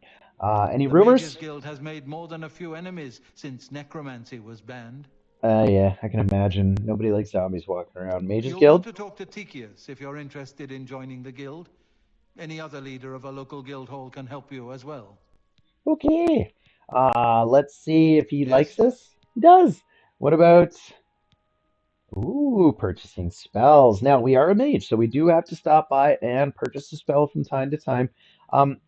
Any rumors? The Mages Guild has made more than a few enemies since necromancy was banned. Yeah, I can imagine. Nobody likes zombies walking around. Mages You'll Guild? want to talk to Tikius if you're interested in joining the guild. Any other leader of a local guild hall can help you as well. Okay. Let's see if he likes us. He does. What about... Ooh, purchasing spells. Now, we are a mage, so we do have to stop by and purchase a spell from time to time.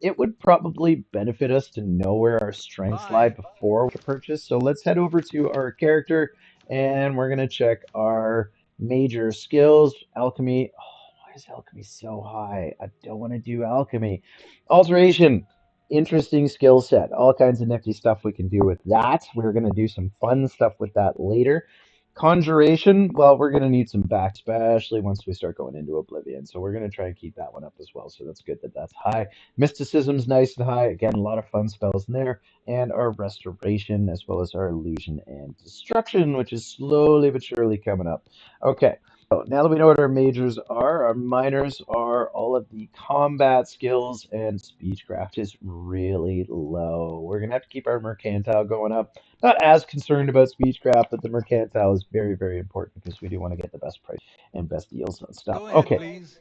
It would probably benefit us to know where our strengths lie before we purchase. So let's head over to our character, and we're going to check our major skills. Alchemy. Oh, why is alchemy so high? I don't want to do alchemy. Alteration. Interesting skill set. All kinds of nifty stuff we can do with that. We're going to do some fun stuff with that later. Conjuration, well, we're going to need some back, especially once we start going into Oblivion. So we're going to try and keep that one up as well. So that's good that that's high. Mysticism's nice and high. Again, a lot of fun spells in there. And our Restoration, as well as our Illusion and Destruction, which is slowly but surely coming up. Okay. So now that we know what our majors are, our minors are all of the combat skills, and speechcraft is really low. We're going to have to keep our mercantile going up. Not as concerned about speechcraft, but the mercantile is very, very important because we do want to get the best price and best deals on stuff. Go ahead, okay. Please.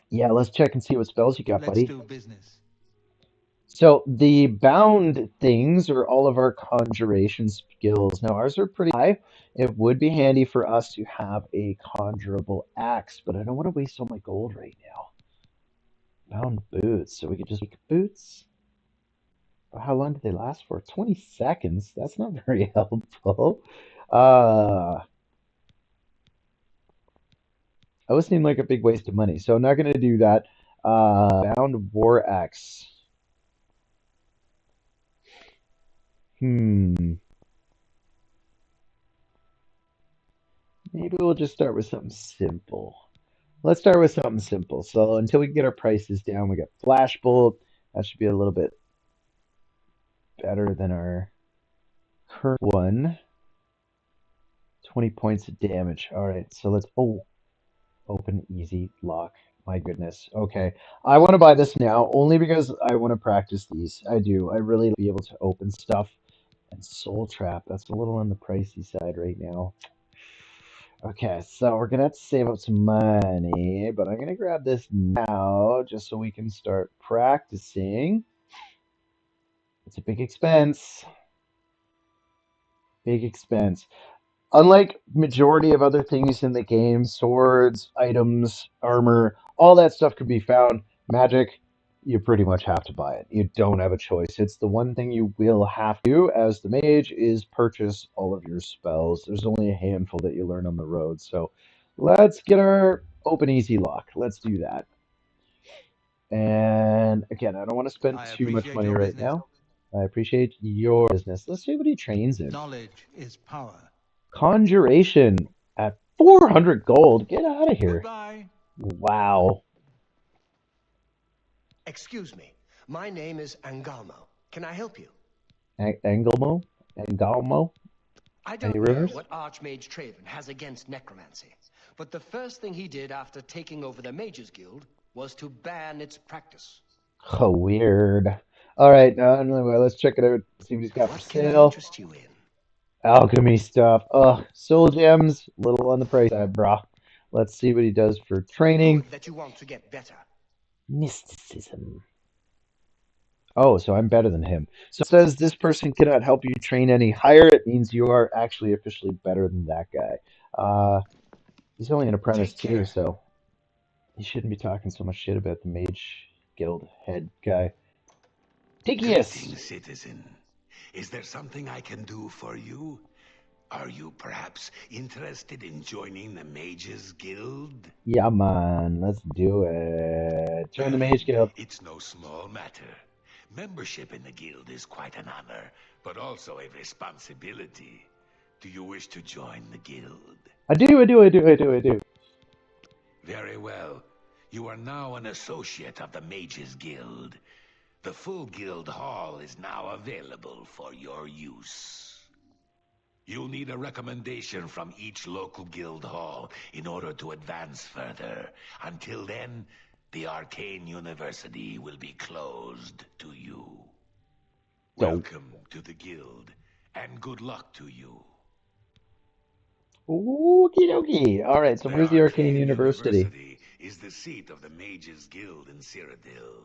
Yeah, let's check and see what spells you got, buddy. Let's do business. So the bound things are all of our conjuration skills. Now ours are pretty high. It would be handy for us to have a conjurable axe, but I don't want to waste all my gold right now. Found boots, so we could just make boots. How long did they last for? 20 seconds? That's not very helpful. Uh, that would seem like a big waste of money, so I'm not going to do that. Bound war axe. Hmm. Maybe we'll just start with something simple. Let's start with something simple. So until we get our prices down, we got Flashbolt. That should be a little bit better than our current one. 20 points of damage. All right, so let's open easy lock. My goodness. Okay. I want to buy this now only because I want to practice these. I do. I really be able to open stuff. And Soul Trap, that's a little on the pricey side right now. Okay, so we're gonna have to save up some money, but I'm gonna grab this now just so we can start practicing. It's a big expense. Big expense. Unlike majority of other things in the game, swords, items, armor, all that stuff could be found. Magic, you pretty much have to buy it. You don't have a choice. It's the one thing you will have to do as the mage is purchase all of your spells. There's only a handful that you learn on the road. So let's get our open easy lock. Let's do that. And again, I don't want to spend I too much appreciate money your right business. now. I appreciate your business. Let's see what he trains in. Knowledge is power. Conjuration at 400 gold. Get out of here. Goodbye. Wow. Excuse me. My name is Angalmo. Can I help you? Angelmo? Angalmo? I Any don't know rumors? what Archmage Traven has against necromancy, but the first thing he did after taking over the Mages Guild was to ban its practice. Oh, weird. All right, anyway, let's check it out. See what he's got for What can I sale. interest you in? Alchemy stuff. Ugh, soul gems, little on the price side, brah. Let's see what he does for training. Good that you want to get better. Mysticism. Oh, so I'm better than him. So it says this person cannot help you train any higher. It means you are actually officially better than that guy. He's only an apprentice Take too, care. so he shouldn't be talking so much shit about the mage guild head guy. Tigius! Greetings, citizen. Is there something I can do for you? Are you perhaps interested in joining the Mages Guild? Yeah, man, let's do it. Join the mage guild. It's no small matter. Membership in the guild is quite an honor, but also a responsibility. Do you wish to join the guild? I do. Very well. You are now an associate of the Mages Guild. The full guild hall is now available for your use. You'll need a recommendation from each local guild hall in order to advance further. Until then, the Arcane University will be closed to you. Dope. Welcome to the guild, and good luck to you. Okie dokie. All right, so The where's the Arcane Arcane University? University is the seat of the Mages Guild in Cyrodiil.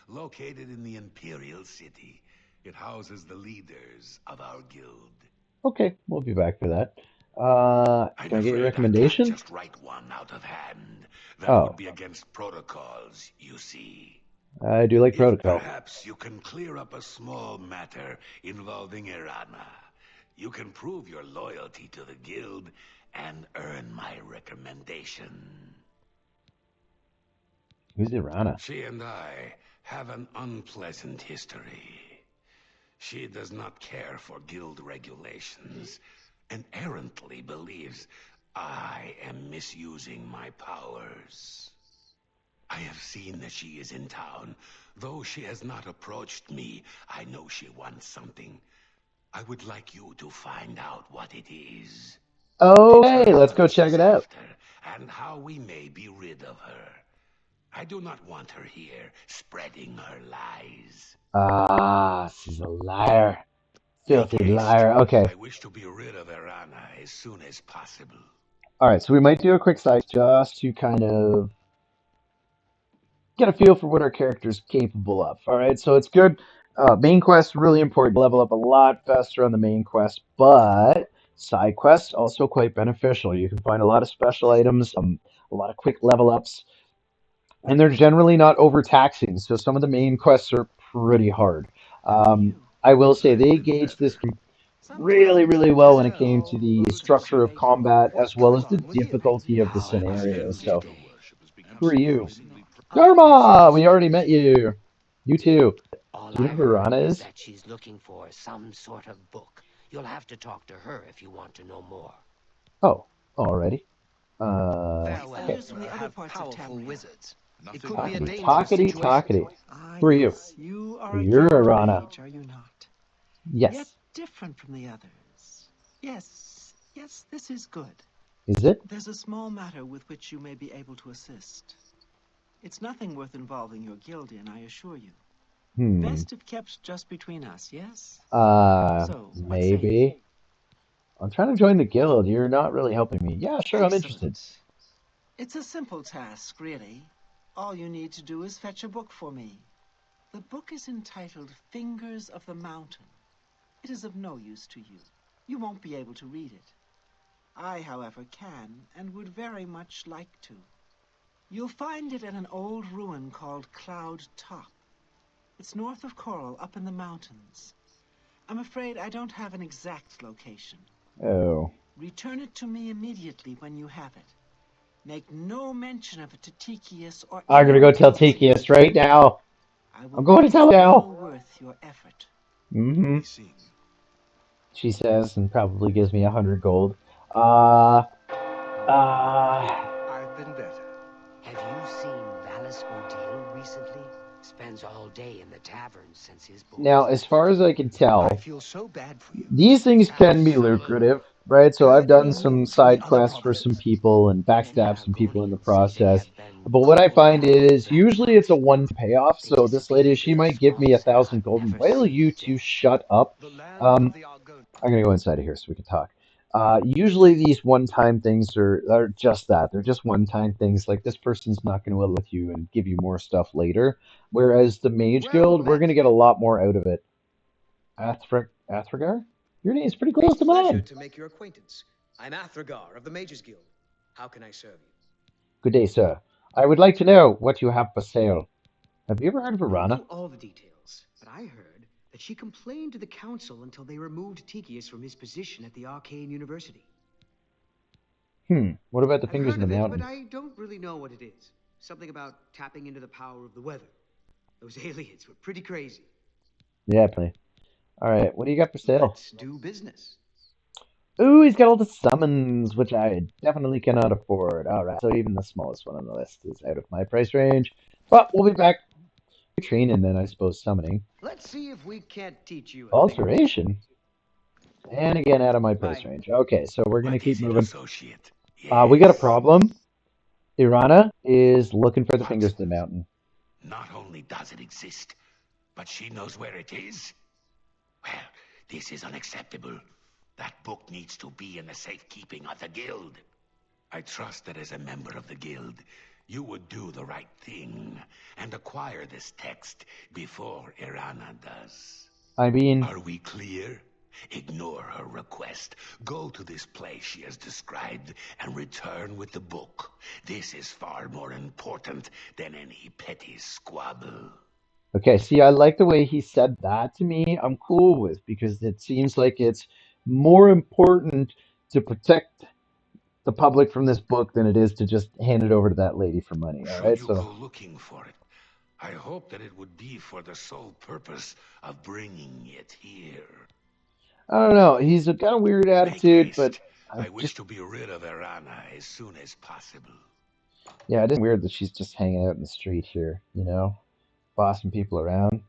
Located in the Imperial City, it houses the leaders of our guild. Okay, we'll be back for that. I'm Can I get your afraid I can't recommendation? just write one out of hand. That would Oh, be against protocols, you see. I do like If protocol. perhaps you can clear up a small matter involving Irana, you can prove your loyalty to the guild and earn my recommendation. Who's Irana? She and I have an unpleasant history. She does not care for guild regulations and errantly believes I am misusing my powers. I have seen that she is in town. Though she has not approached me, I know she wants something. I would like you to find out what it is. Tell Okay, her let's what go check she's it out. after and how we may be rid of her. I do not want her here, spreading her lies. Ah, she's a liar. Make Filthy haste. liar. Okay. I wish to be rid of Irana as soon as possible. All right, so we might do a quick side just to kind of get a feel for what our character's capable of. All right, so it's good. Main quest really important. Level up a lot faster on the main quest, but side quests also quite beneficial. You can find a lot of special items, a lot of quick level ups. and they're generally not overtaxing. So some of the main quests are pretty hard. How are you? I will say I've they been gauge better. this really, Sometimes really I well just when it came to feel the those structure of appreciate combat what as well come as the on with you. difficulty of the How I important understand scenarios. is So it? Daedra worship is who are becoming you? increasingly I'll Oh, pass on Karma! this We one. already met you. You too. All Do you I know who heard Rana is is? that she's looking for some sort of book. You'll have to talk to her if you want to know more. Oh, already. these Okay. fellows from the other parts of Tamriel. It nothing could be a Talkity, more dangerous talkity, powerful. situation. talkity. Ah, Who are you? yes, you are a You're a guild Rana. mage, are you not? Yet Yes. different from the others. Yes, this is good. Is it? There's a small matter with which you may be able to assist. It's nothing worth involving your guild in, I assure you. Hmm. Best if kept just between us, yes? So, what say you? Maybe. I'm trying to join the guild. You're not really helping me. Yeah, sure, I'm interested. Excellent. It's a simple task, really. All you need to do is fetch a book for me. The book is entitled Fingers of the Mountain. It is of no use to you. You won't be able to read it. I, however, can and would very much like to. You'll find it at an old ruin called Cloud Top. It's north of Coral, up in the mountains. I'm afraid I don't have an exact location. Oh. Return it to me immediately when you have it. Make no mention of it to Tikius or I'm gonna go anyone tell else in your Tikius right guild. now. I will I'm going bet to tell it's him well now. worth your effort. Mm-hmm. Be seeing you. She says, and probably gives me 100 gold. Uh, I've been better. Have you seen Valis Odile recently? Spends all day in the tavern since his now, boys as left. far as I can I tell, feel so bad for you. these things can be Absolutely. lucrative, right? So I've Guide done me some to the side other quests for some provinces. people and Many backstabbed some people in the Argonians say they process. have been But what I called find back to is Black usually it's a Mountain. one payoff. They So this lady, disappeared she in a might give me a swamps and I've thousand gold. never Will seen you two again. shut up? The land of Um, the Argon. I'm gonna go inside of here so we can talk. Usually these one-time things are just that. They're just one-time things. Like this person's not going to live with you and give you more stuff later. Whereas the Mage Well Guild, we're going met. to get a lot more out of it. Athragar? Your name's pretty A close to pleasure mine. to make your acquaintance. I'm Athragar of the Mages Guild. How can I serve you? Good day, sir. I would like to know what you have for sale. Have you ever heard of I don't Arana? know all the details, but I heard that she complained to the council until they removed Tikius from his position at the Arcane University. What about the I've Fingers of heard the of it, but Mountain? I don't really know what it is. Something about tapping into the power of the weather. Those aliens were pretty crazy. Yeah, play. Alright, what do you got for sale? Let's do business. Ooh, he's got all the summons, which I definitely cannot afford. Alright, so even the smallest one on the list is out of my price range. But we'll be back. Training, then I suppose summoning. Let's see if we can't teach you a thing or two. Alteration? And again, out of my price Bye. range. Okay, so we're going to What keep is it, moving. associate? We got a Yes. problem. Irana is looking for the What? Fingers of the Mountain. Not only does it exist, but she knows where it is? Well, this is unacceptable. That book needs to be in the safekeeping of the guild. I trust that as a member of the guild, you would do the right thing and acquire this text before Irana does. I mean, Are we clear? Ignore her request. Go to this place she has described and return with the book. This is far more important than any petty squabble. okay, see, I like the way he said that to me. I'm cool with because it seems like it's more important to protect the public from this book than it is to just hand it over to that lady for money. All Should right, you so go looking for it, I hope that it would be for the sole purpose of bringing it here. I don't know. He's got a weird Make attitude, but haste. I I wish just to be rid of Irana as soon as possible. yeah, it is weird that she's just hanging out in the street here, bossing people around.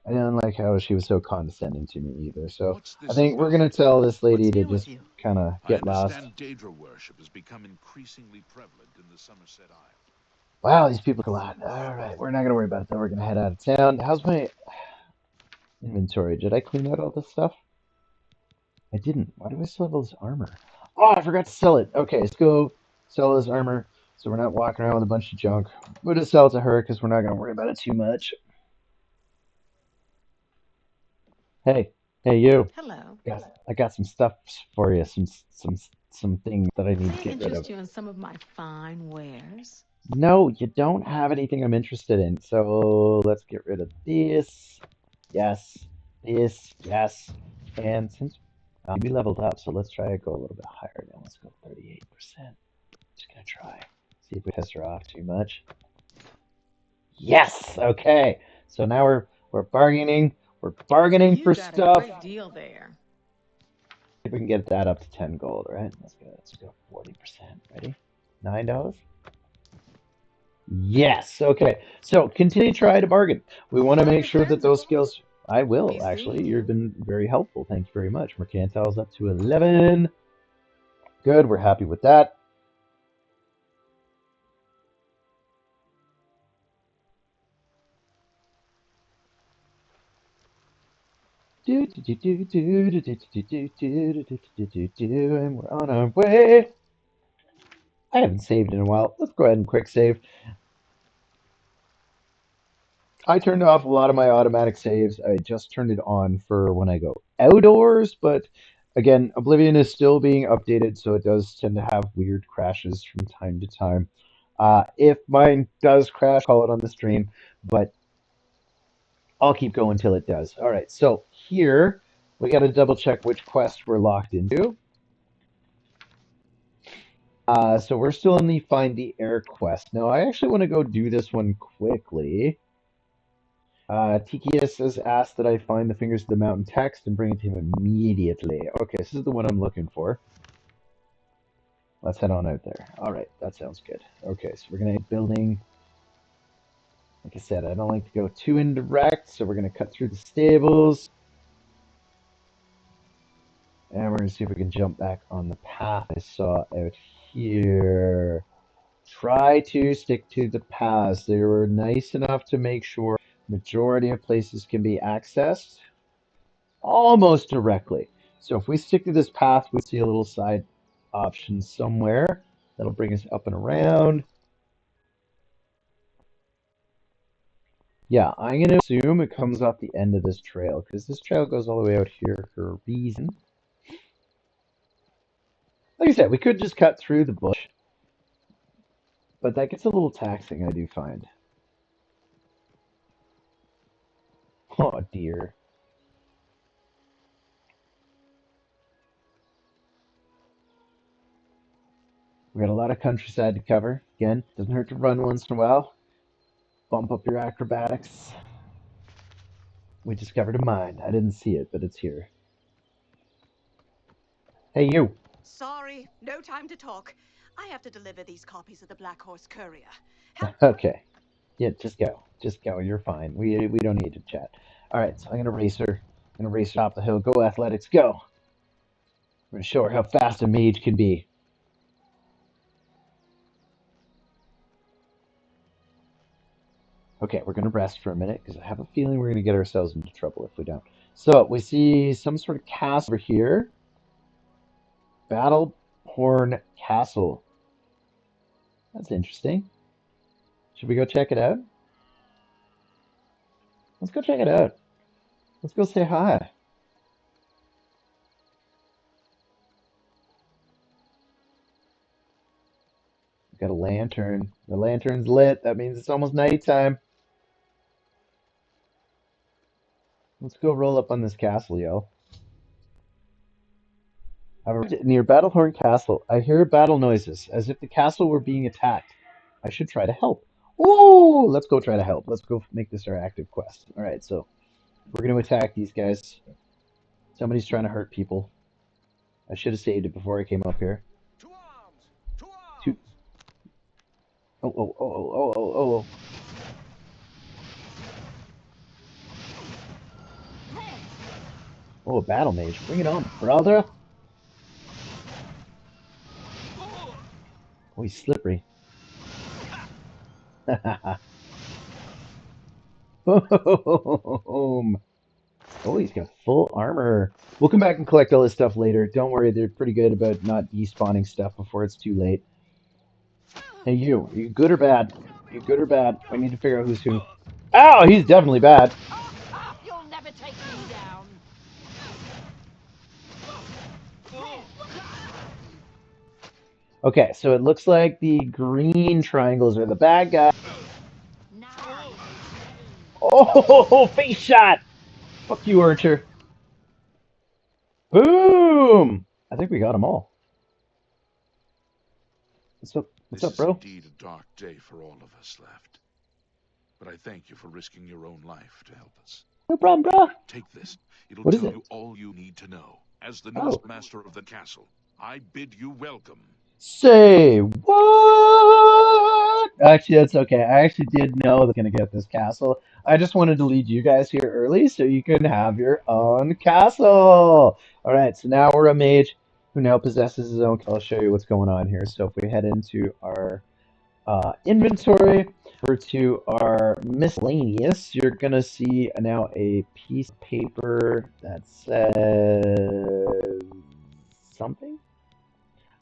I didn't like how she was so condescending to me either. So What's I this think we're gonna about? tell this What's lady to new with just you? kind of I get lost. understand Daedra worship has become increasingly prevalent in the Somerset Isles. Wow, these people collide. All right, we're not gonna worry about it though. We're gonna head out of town. How's my inventory? Did I clean out all this stuff? I didn't. Why do I still have all this armor? Oh, I forgot to sell it. Okay, let's go sell this armor so we're not walking around with a bunch of junk. We'll just sell it to her because we're not gonna worry about it too much. Hey, hey, you. Hello. I got some stuff for you. Some some things that I need to May I get rid of. interest you in some of my fine wares? No, you don't have anything I'm interested in. So let's get rid of this. Yes. This. Yes. And since we leveled up, so let's try to go a little bit higher now. Let's go 38%. Just gonna try. See if we piss her off too much. Yes. Okay. So now we're bargaining. We're bargaining You for got a stuff. great deal there. If we can get that up to 10 gold, right? Let's go 40%. Ready? $9? Yes. Okay. So continue to try to bargain. We want to make sure that those skills. I will Be actually. seeing you. You've been very helpful. Thank you very much. Mercantile's up to 11. Good. We're happy with that. And we're on our way. I haven't saved in a while. Let's go ahead and quick save. I turned off a lot of my automatic saves. I just turned it on for when I go outdoors, but again, Oblivion is still being updated, so it does tend to have weird crashes from time to time. If mine does crash, call it on the stream, but I'll keep going until it does. All right, so here we got to double check which quest we're locked into. So we're still in the Find the Air quest. Now, I actually want to go do this one quickly. Tikius has asked that I find the Fingers of the Mountain text and bring it to him immediately. Okay, this is the one I'm looking for. Let's head on out there. All right, that sounds good. Okay, so we're going to building. Like I said, I don't like to go too indirect, so we're going to cut through the stables. And we're going to see if we can jump back on the path I saw out here. Try to stick to the paths. They were nice enough to make sure majority of places can be accessed almost directly. So if we stick to this path, we see a little side option somewhere. That'll bring us up and around. Yeah, I'm going to assume it comes off the end of this trail, because this trail goes all the way out here for a reason. Like I said, we could just cut through the bush, but that gets a little taxing, I do find. Oh, dear. We got a lot of countryside to cover. Again, doesn't hurt to run once in a while. Bump up your acrobatics. We discovered a mine. I didn't see it, but it's here. Hey, you. Sorry, no time to talk. I have to deliver these copies of the Black Horse Courier. Okay. Yeah, just go. Just go. You're fine. We don't need to chat. All right, so I'm gonna race her. I'm gonna race her off the hill. Go, athletics, go. I'm gonna show her how fast a mage can be. Okay, we're gonna rest for a minute because I have a feeling we're gonna get ourselves into trouble if we don't. So we see some sort of castle over here. Battlehorn Castle. That's interesting. Should we go check it out? Let's go check it out. Let's go say hi. We've got a lantern. The lantern's lit. That means it's almost nighttime. Let's go roll up on this castle, yo. Near Battlehorn Castle, I hear battle noises, as if the castle were being attacked. I should try to help. Ooh, let's go try to help. Let's go make this our active quest. All right, so we're going to attack these guys. Somebody's trying to hurt people. I should have saved it before I came up here. To arms! To arms! Two. Oh. Oh, a battle mage. Bring it on, brother. Oh, he's slippery. Boom. Oh, he's got full armor. We'll come back and collect all this stuff later. Don't worry, they're pretty good about not despawning stuff before it's too late. Hey, you. Are you good or bad? Are you good or bad? I need to figure out who's who. Oh, he's definitely bad. You'll never take me down. Okay, so it looks like the green triangles are the bad guy. Oh, face shot! Fuck you, Archer. Boom! I think we got them all. What's This up, is bro? indeed a dark day for all of us left. But I thank you for risking your own life to help us. No problem, bro. Take this. It'll What is tell it? you all you need to know. As the Oh. newest master of the castle, I bid you welcome. Say what? Actually, that's okay. I actually did know they're gonna get this castle. I just wanted to lead you guys here early so you can have your own castle. All right, so now we're a mage who now possesses his own. I'll show you what's going on here. So if we head into our inventory, over to our miscellaneous, you're gonna see now a piece of paper that says something.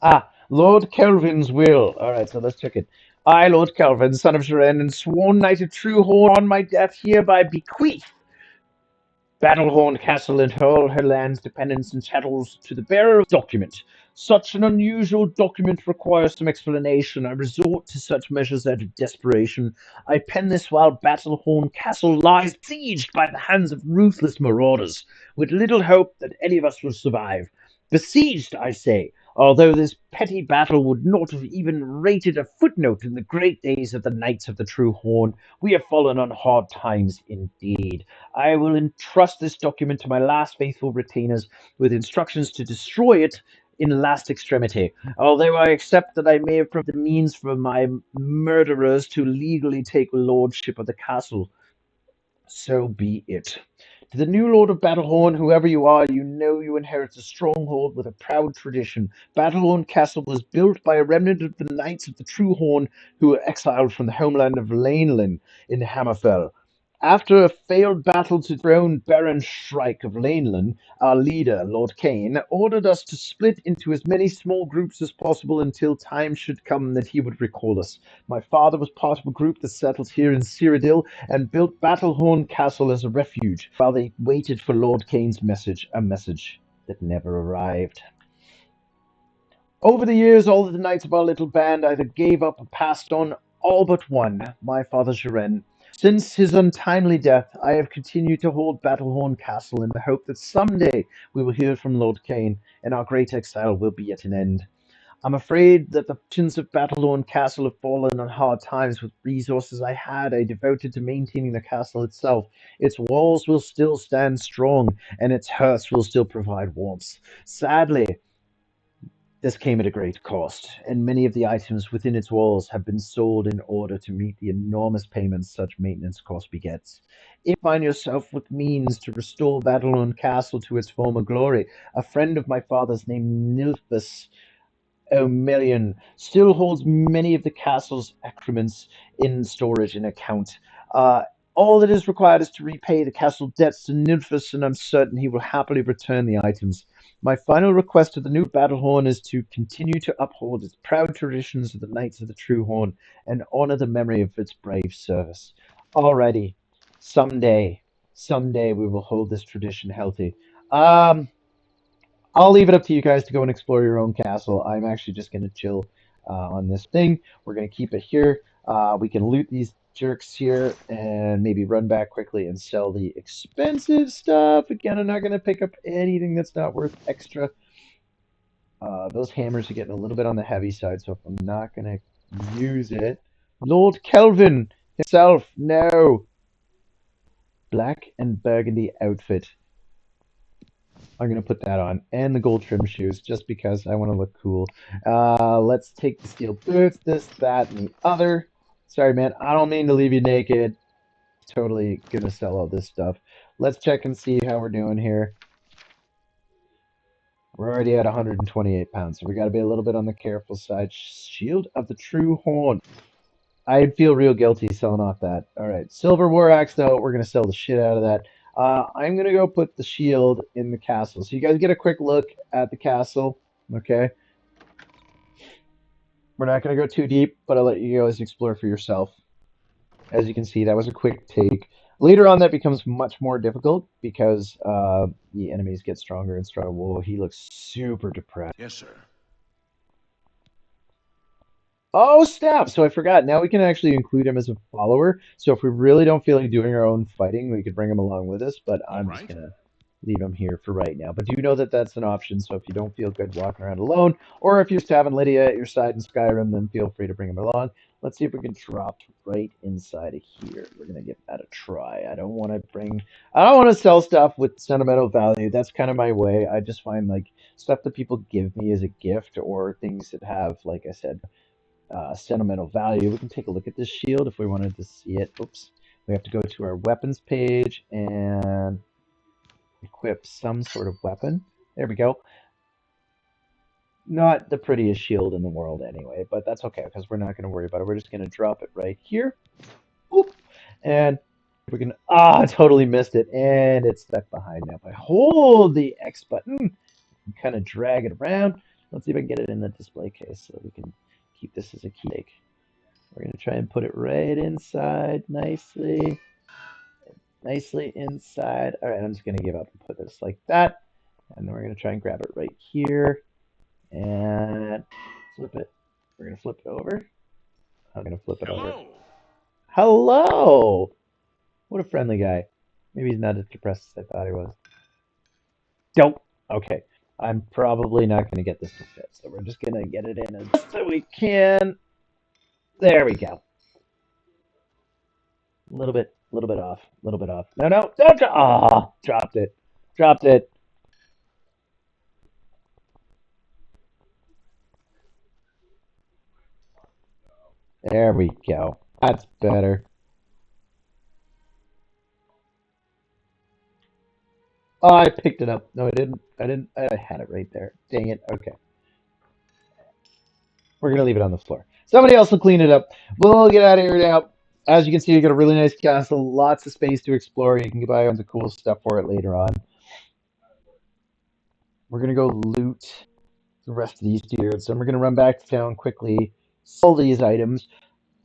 Ah, Lord Kelvin's will. All right, so let's check it. I, Lord Kelvin, son of Shiren, and sworn knight of True Horn, on my death hereby bequeath Battlehorn Castle and all her lands, dependents, and chattels to the bearer of document. Such an unusual document requires some explanation. I resort to such measures out of desperation. I pen this while Battlehorn Castle lies besieged by the hands of ruthless marauders, with little hope that any of us will survive. Besieged, I say, although this petty battle would not have even rated a footnote in the great days of the Knights of the True Horn. We have fallen on hard times indeed. I will entrust this document to my last faithful retainers with instructions to destroy it in last extremity. Although I accept that I may have provided the means for my murderers to legally take lordship of the castle, so be it. To the new Lord of Battlehorn, whoever you are, you know you inherit a stronghold with a proud tradition. Battlehorn Castle was built by a remnant of the Knights of the True Horn who were exiled from the homeland of Laneland in Hammerfell. After a failed battle to dethrone Baron Shrike of Laneland, our leader, Lord Kane, ordered us to split into as many small groups as possible until time should come that he would recall us. My father was part of a group that settled here in Cyrodiil and built Battlehorn Castle as a refuge while they waited for Lord Kane's message, a message that never arrived. Over the years, all of the knights of our little band either gave up or passed on, all but one, my father Shiren. Since his untimely death, I have continued to hold Battlehorn Castle in the hope that someday we will hear from Lord Kane and our great exile will be at an end. I'm afraid that the fortunes of Battlehorn Castle have fallen on hard times with resources I devoted to maintaining the castle itself. Its walls will still stand strong, and its hearths will still provide warmth. Sadly, this came at a great cost, and many of the items within its walls have been sold in order to meet the enormous payments such maintenance cost begets. If you find yourself with means to restore Battlehorn Castle to its former glory, a friend of my father's named Nilphus O'Million still holds many of the castle's accoutrements in storage and account. Uh, all that is required is to repay the castle debts to Nymphus, and I'm certain he will happily return the items. My final request to the new Battlehorn is to continue to uphold its proud traditions of the Knights of the True Horn and honor the memory of its brave service. Already, someday we will hold this tradition healthy. Um, I'll leave it up to you guys to go and explore your own castle. I'm actually just going to chill on this thing. We're going to keep it here. We can loot these jerks here and maybe run back quickly and sell the expensive stuff. Again, I'm not going to pick up anything that's not worth extra. Those hammers are getting a little bit on the heavy side, so if I'm not going to use it. Lord Kelvin himself, no. Black and burgundy outfit. I'm going to put that on. And the gold trim shoes, just because I want to look cool. Let's take the steel boots, this, that, and the other. Sorry, man. I don't mean to leave you naked. Totally going to sell all this stuff. Let's check and see how we're doing here. We're already at 128 pounds, so we got to be a little bit on the careful side. Shield of the True Horn. I feel real guilty selling off that. All right, silver war axe though. We're gonna sell the shit out of that. I'm gonna go put the shield in the castle. So you guys get a quick look at the castle. Okay. We're not gonna go too deep, but I'll let you guys explore for yourself. As you can see, that was a quick take. Later on, that becomes much more difficult because the enemies get stronger and stronger. Whoa, he looks super depressed. Yes, sir. Oh, snap! So I forgot. Now we can actually include him as a follower. So if we really don't feel like doing our own fighting, we could bring him along with us. But All I'm just right. gonna leave him here for right now. But do know that that's an option. So if you don't feel good walking around alone, or if you're just having Lydia at your side in Skyrim, then feel free to bring him along. Let's see if we can drop right inside of here. We're gonna give that a try. I don't want to sell stuff with sentimental value. That's kind of my way. I just find like stuff that people give me as a gift or things that have, like I said, sentimental value. We can take a look at this shield if we wanted to see it. Oops. We have to go to our weapons page and equip some sort of weapon. There we go. Not the prettiest shield in the world anyway, but that's okay because we're not going to worry about it. We're just going to drop it right here. Oop. And we can, I totally missed it. And it's stuck behind now. If I hold the X button and kind of drag it around, let's see if I can get it in the display case so we can keep this as a keepsake. We're going to try and put it right inside nicely. Nicely inside. All right, I'm just going to give up and put this like that. And then we're going to try and grab it right here and flip it. We're going to flip it over. I'm going to flip it over. Hello! What a friendly guy. Maybe he's not as depressed as I thought he was. Dope. Okay. I'm probably not going to get this to fit, so we're just going to get it in as best as we can. There we go. A little bit off, a little bit off. No, no, don't. Ah, dropped it, dropped it. There we go. That's better. Oh, I picked it up. No, I didn't. I didn't. I had it right there. Dang it. Okay. We're gonna leave it on the floor. Somebody else will clean it up. We'll get out of here now. As you can see, you got a really nice castle, lots of space to explore. You can buy all kinds of cool stuff for it later on. We're gonna go loot the rest of these dudes, and we're gonna run back to town quickly, sell these items.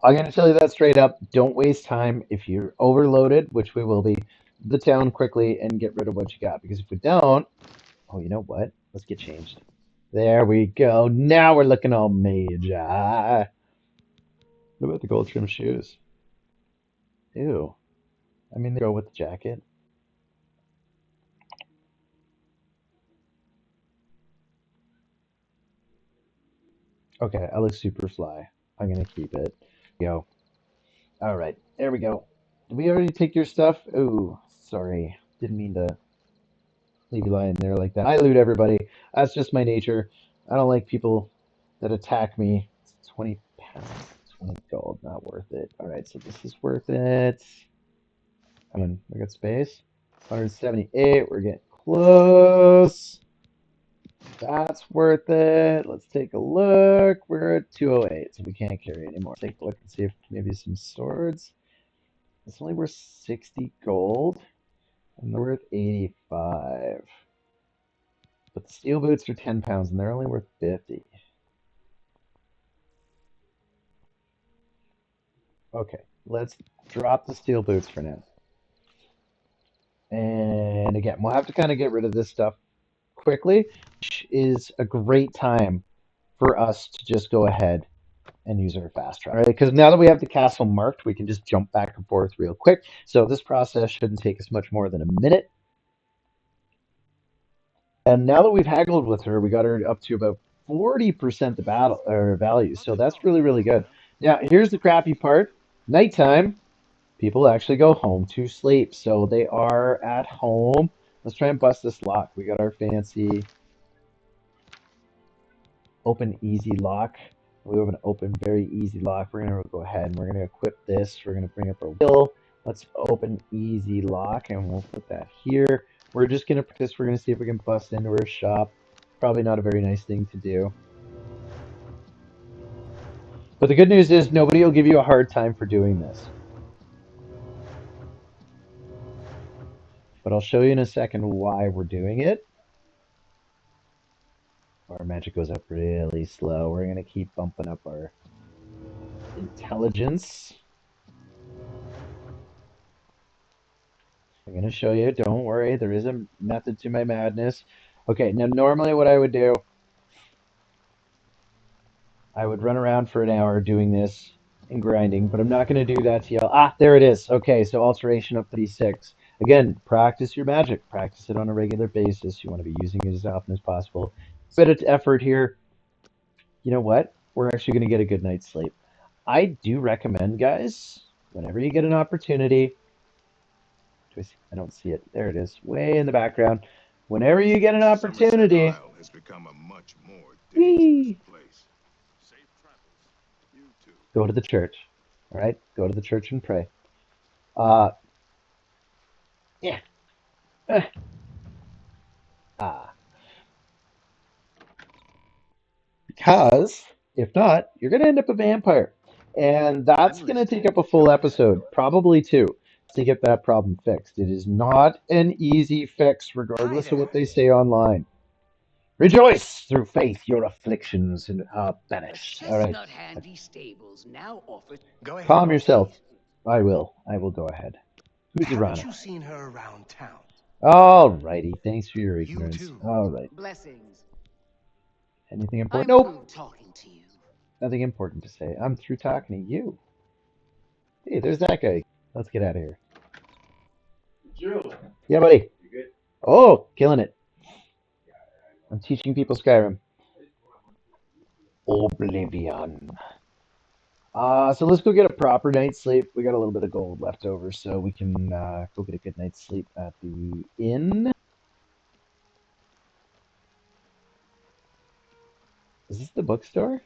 I'm gonna tell you that straight up. Don't waste time. If you're overloaded, which we will be, the town quickly and get rid of what you got. Because if we don't, oh, you know what? Let's get changed. There we go. Now we're looking all magi. What about the gold trim shoes? Ew. I mean, they go with the jacket. Okay, I look super fly. I'm gonna keep it. Go. All right, there we go. Did we already take your stuff? Oh, sorry. Didn't mean to leave you lying there like that. I loot everybody. That's just my nature. I don't like people that attack me. It's 20 pounds, 20 gold, not worth it. All right, so this is worth it. I mean, we got space. 178. We're getting close. That's worth it. Let's take a look. We're at 208, so we can't carry anymore. Take a look and see if maybe some swords. It's only worth 60 gold, and they're worth 85. But the steel boots are 10 pounds, and they're only worth 50. Okay, let's drop the steel boots for now. And again, we'll have to kind of get rid of this stuff quickly, which is a great time for us to just go ahead and use our fast travel, right? Because now that we have the castle marked, we can just jump back and forth real quick. So this process shouldn't take us much more than a minute. And now that we've haggled with her, we got her up to about 40% the battle or value. So that's really, really good. Now, here's the crappy part. Nighttime, people actually go home to sleep. So they are at home. Let's try and bust this lock. We got our fancy open easy lock. We have an open very easy lock. We're going to go ahead and we're going to equip this. We're going to bring up our wheel. Let's open easy lock and we'll put that here. We're just going to practice. We're going to see if we can bust into her shop. Probably not a very nice thing to do. But the good news is nobody will give you a hard time for doing this. But I'll show you in a second why we're doing it. Our magic goes up really slow. We're going to keep bumping up our intelligence. I'm going to show you. Don't worry. There is a method to my madness. Okay, now normally what I would do I would run around for an hour doing this and grinding, but I'm not going to do that to you. Ah, there it is. Okay, so alteration up to D6. Again, practice your magic. Practice it on a regular basis. You want to be using it as often as possible. Bit of effort here. You know what? We're actually going to get a good night's sleep. I do recommend, guys, whenever you get an opportunity, I don't see it. There it is, way in the background. Whenever you get an Somerset opportunity, Isle has become a much more dangerous whee, place. Safe travels. You too. go to the church. All right, go to the church and pray. Uh, yeah. eh, Ah, because if not, you're going to end up a vampire. And that's I'm going to take listening. up a full Go ahead. episode, probably two, to get that problem fixed. It is not an easy fix, Hi regardless of what there. they say online. Rejoice through faith, your afflictions are The banished. All right, Chestnut Handy Stables now offers. Go ahead, calm yourself. please. I will. I will go ahead. Who's Haven't Irana? you seen her around town? All righty. Thanks for your You ignorance. too. All right. Blessings. Anything important? I'm Nope. through talking to you. Nothing important to say. I'm through talking to you. Hey, there's that guy. Let's get out of here. Yeah, buddy. Oh, killing it. I'm teaching people Skyrim. Oblivion. So let's go get a proper night's sleep. We got a little bit of gold left over, so we can go get a good night's sleep at the inn. Is this the bookstore?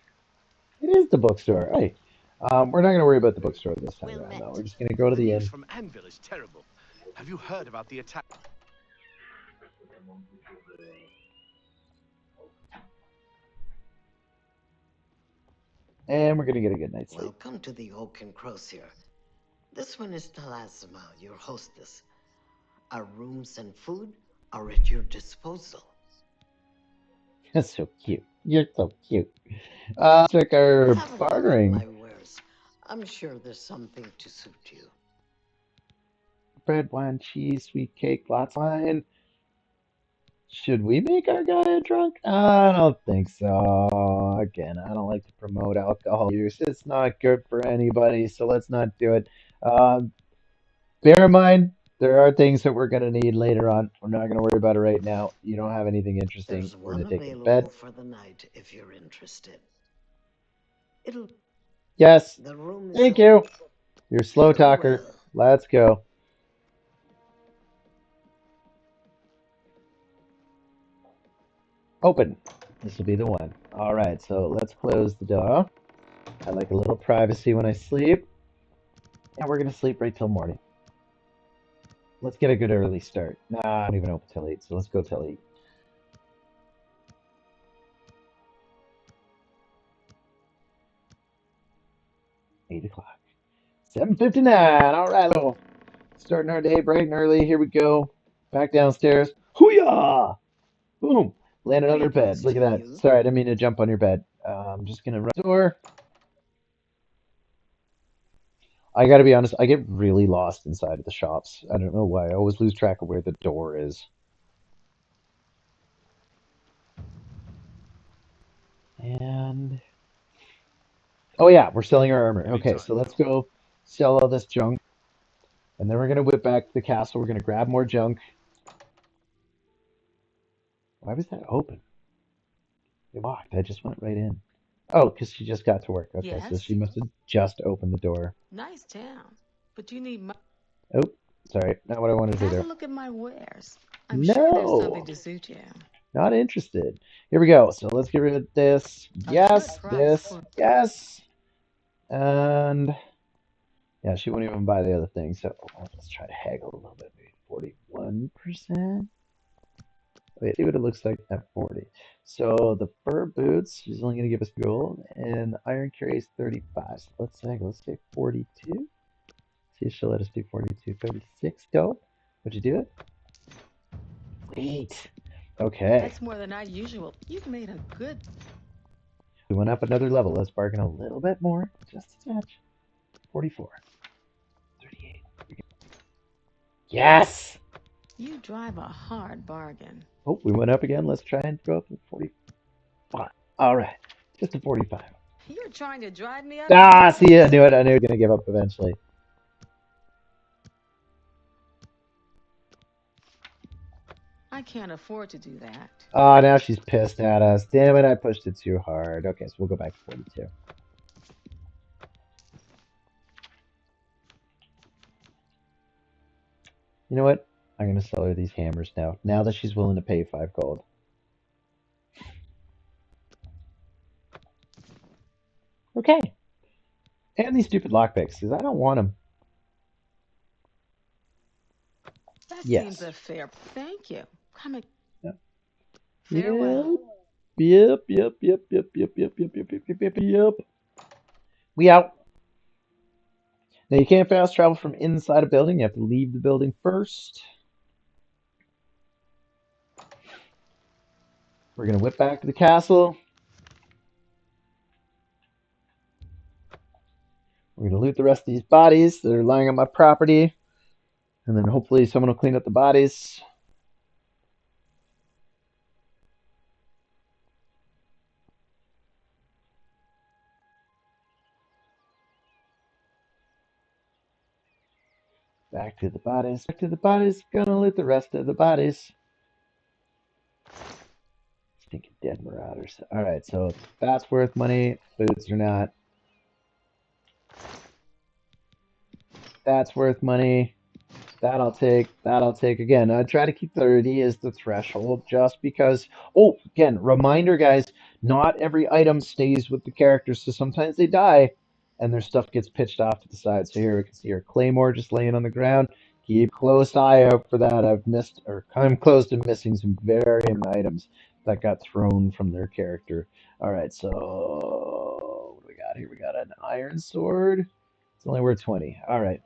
It is the bookstore. Right. We're not going to worry about the bookstore this time Well around, though. met. We're just going to go to The the news inn. from Anvil is terrible. Have you heard about the attack? And we're going to get a good night's sleep. Welcome to the Oak and Crosier. This one is Talasima, your hostess. Our rooms and food are at your disposal. That's so cute. You're so cute. Check our Have a look at bartering. my wares. I'm sure there's something to suit you. Bread, wine, cheese, sweet cake, lots of wine. Should we make our guy a drunk? I don't think so. Again, I don't like to promote alcohol use. It's not good for anybody, so let's not do it. Um, Bear in mind, there are things that we're going to need later on. We're not going to worry about it right now. You don't have anything interesting. There's We're one going to take it to available bed. for the night if you're interested. Yes. The room is Thank you. You're a slow very talker. well. Let's go. Open. This will be the one. All right, so let's close the door. I like a little privacy when I sleep. And we're going to sleep right till morning. Let's get a good early start. Nah, I don't even open till 8, so let's go till 8. $8. 7:59. All right, little. Starting our day bright and early. Here we go. Back downstairs. Hoo-yah! Boom. Landed on her bed. Greetings Look at to that. you. Sorry, I didn't mean to jump on your bed. I'm just gonna run the door. I gotta be honest, I get really lost inside of the shops. I don't know why. I always lose track of where the door is. And oh yeah, we're selling our armor. Okay, so Anytime, let's Elder. go sell all this junk, and then we're gonna whip back to the castle. We're gonna grab more junk. Why was that open? It locked. I just went right in. Oh, because she just got to work. Okay, so Yes? she must have just opened the door. Nice town. But you need my. Oh, sorry, not what I wanted to do Have a there. look at my wares. I'm sure there's something No, to suit you. not interested. Here we go. So let's get rid of this. A good Yes, price this, for. yes. And yeah, she won't even buy the other thing. So let's try to haggle a little bit. Maybe 41%. Wait, see what it looks like at 40. So the fur boots, she's only going to give us gold, and the iron carry is 35. So let's haggle. Let's say 42. See if she'll let us do 42. 36 gold. Would you do it? Wait. Okay. That's more than I usual. You've made a good. We went up another level. Let's bargain a little bit more. Just a touch. 44. 38. Yes! You drive a hard bargain. Oh, we went up again. Let's try and go up to 45. All right. Just to 45. You're trying to drive me up the Ah, stairs. see, I knew it. I knew you were gonna give up eventually. I can't afford to do that. Oh, now she's pissed at us. Damn it, I pushed it too hard. Okay, so we'll go back to 42. You know what? I'm gonna sell her these hammers now. Now that she's willing to pay 5 gold. Okay. And these stupid lockpicks, because I don't want them. That Yes. seems a fair. Thank you. Come. Yep. Farewell. Yep. We out. Now you can't fast travel from inside a building. You have to leave the building first. We're gonna whip back to the castle. We're gonna loot the rest of these bodies that are lying on my property. And then hopefully someone will clean up the bodies. Back to the bodies. Back to the bodies. Gonna loot the rest of the bodies. Stinking dead marauders. Alright, so that's worth money. Boots are not. That's worth money. That I'll take. That I'll take. Again, I try to keep 30 as the threshold just because. Oh, again, reminder, guys, not every item stays with the characters, so sometimes they die and their stuff gets pitched off to the side. So here we can see our Claymore just laying on the ground. Keep close eye out for that. I've missed, or I'm close to missing some very important items that got thrown from their character. All right, so what do we got here? We got an iron sword. It's only worth 20. All right.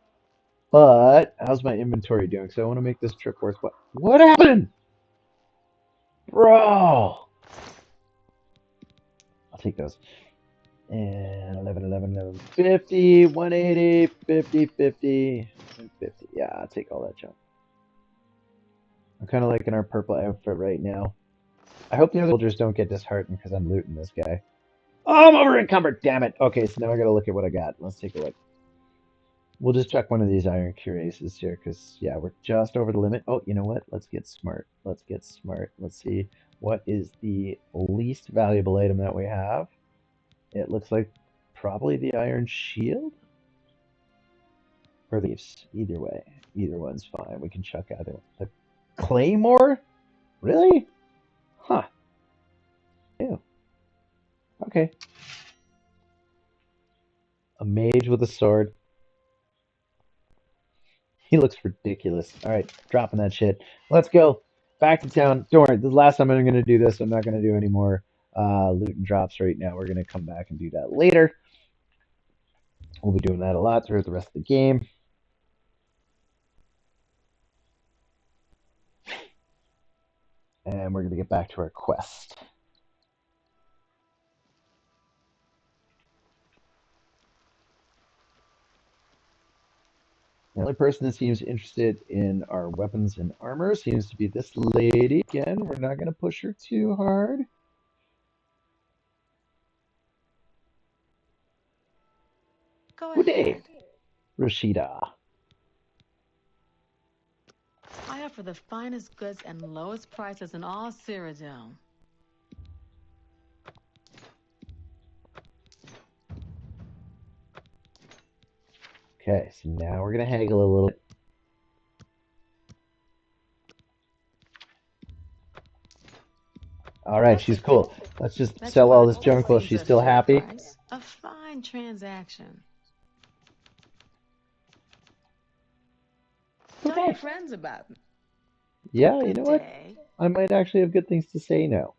But how's my inventory doing? So I want to make this trip worth what happened? Bro! I'll take those. And 11, 11, 11, 50, 180, 50, 50, 50. Yeah, I'll take all that junk. I'm kind of liking our purple outfit right now. I hope the other soldiers don't get disheartened because I'm looting this guy. Oh, I'm over encumbered, damn it. Okay, so now I gotta look at what I got. Let's take a look. We'll just check one of these iron cuirasses here because, yeah, we're just over the limit. Oh, you know what? Let's get smart. Let's get smart. Let's see. What is the least valuable item that we have? It looks like probably the iron shield? Or leaves. Either way. Either one's fine. We can chuck either one. The claymore? Really? Huh. Ew. Okay. A mage with a sword. He looks ridiculous. All right, dropping that shit. Let's go back to town. Don't worry, this is the last time I'm going to do this. I'm not going to do any more loot and drops right now. We're going to come back and do that later. We'll be doing that a lot throughout the rest of the game. And we're going to get back to our quest. The only person that seems interested in our weapons and armor seems to be this lady. Again, we're not going to push her too hard. Go Good day, ahead. Rashida. I offer the finest goods and lowest prices in all Cyrodiil. Okay, so now we're going to haggle a little bit. All right, she's cool. Let's just sell all this junk while she's still happy. A fine transaction. Tell your friends about me. Yeah, you know what? I might actually have good things to say now.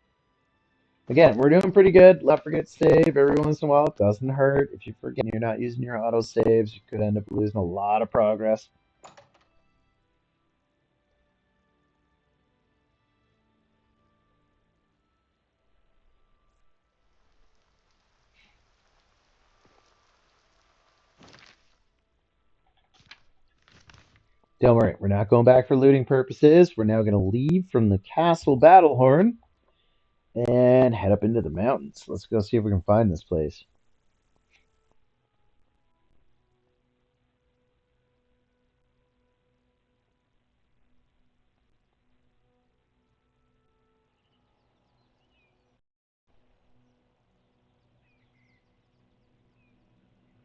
Again, we're doing pretty good. Don't forget to save every once in a while. It doesn't hurt. If you forget you're not using your auto saves, you could end up losing a lot of progress. Don't worry, we're not going back for looting purposes. We're now going to leave from the castle Battlehorn and head up into the mountains. Let's go see if we can find this place.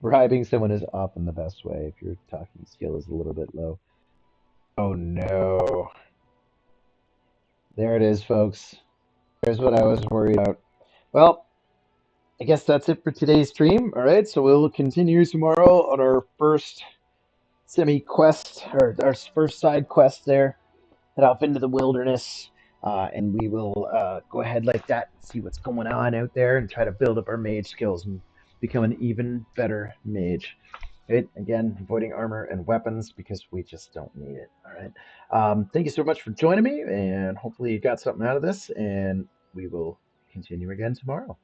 Bribing someone is often the best way if your talking skill is a little bit low. Oh no. There it is, folks. There's what I was worried about. Well, I guess that's it for today's stream. All right, so we'll continue tomorrow on our first semi-quest, or our first side quest there. Head off into the wilderness, and we will go ahead like that, see what's going on out there, and try to build up our mage skills and become an even better mage. Right? Again, avoiding armor and weapons because we just don't need it. All right. Thank you so much for joining me, and hopefully you got something out of this, and we will continue again tomorrow.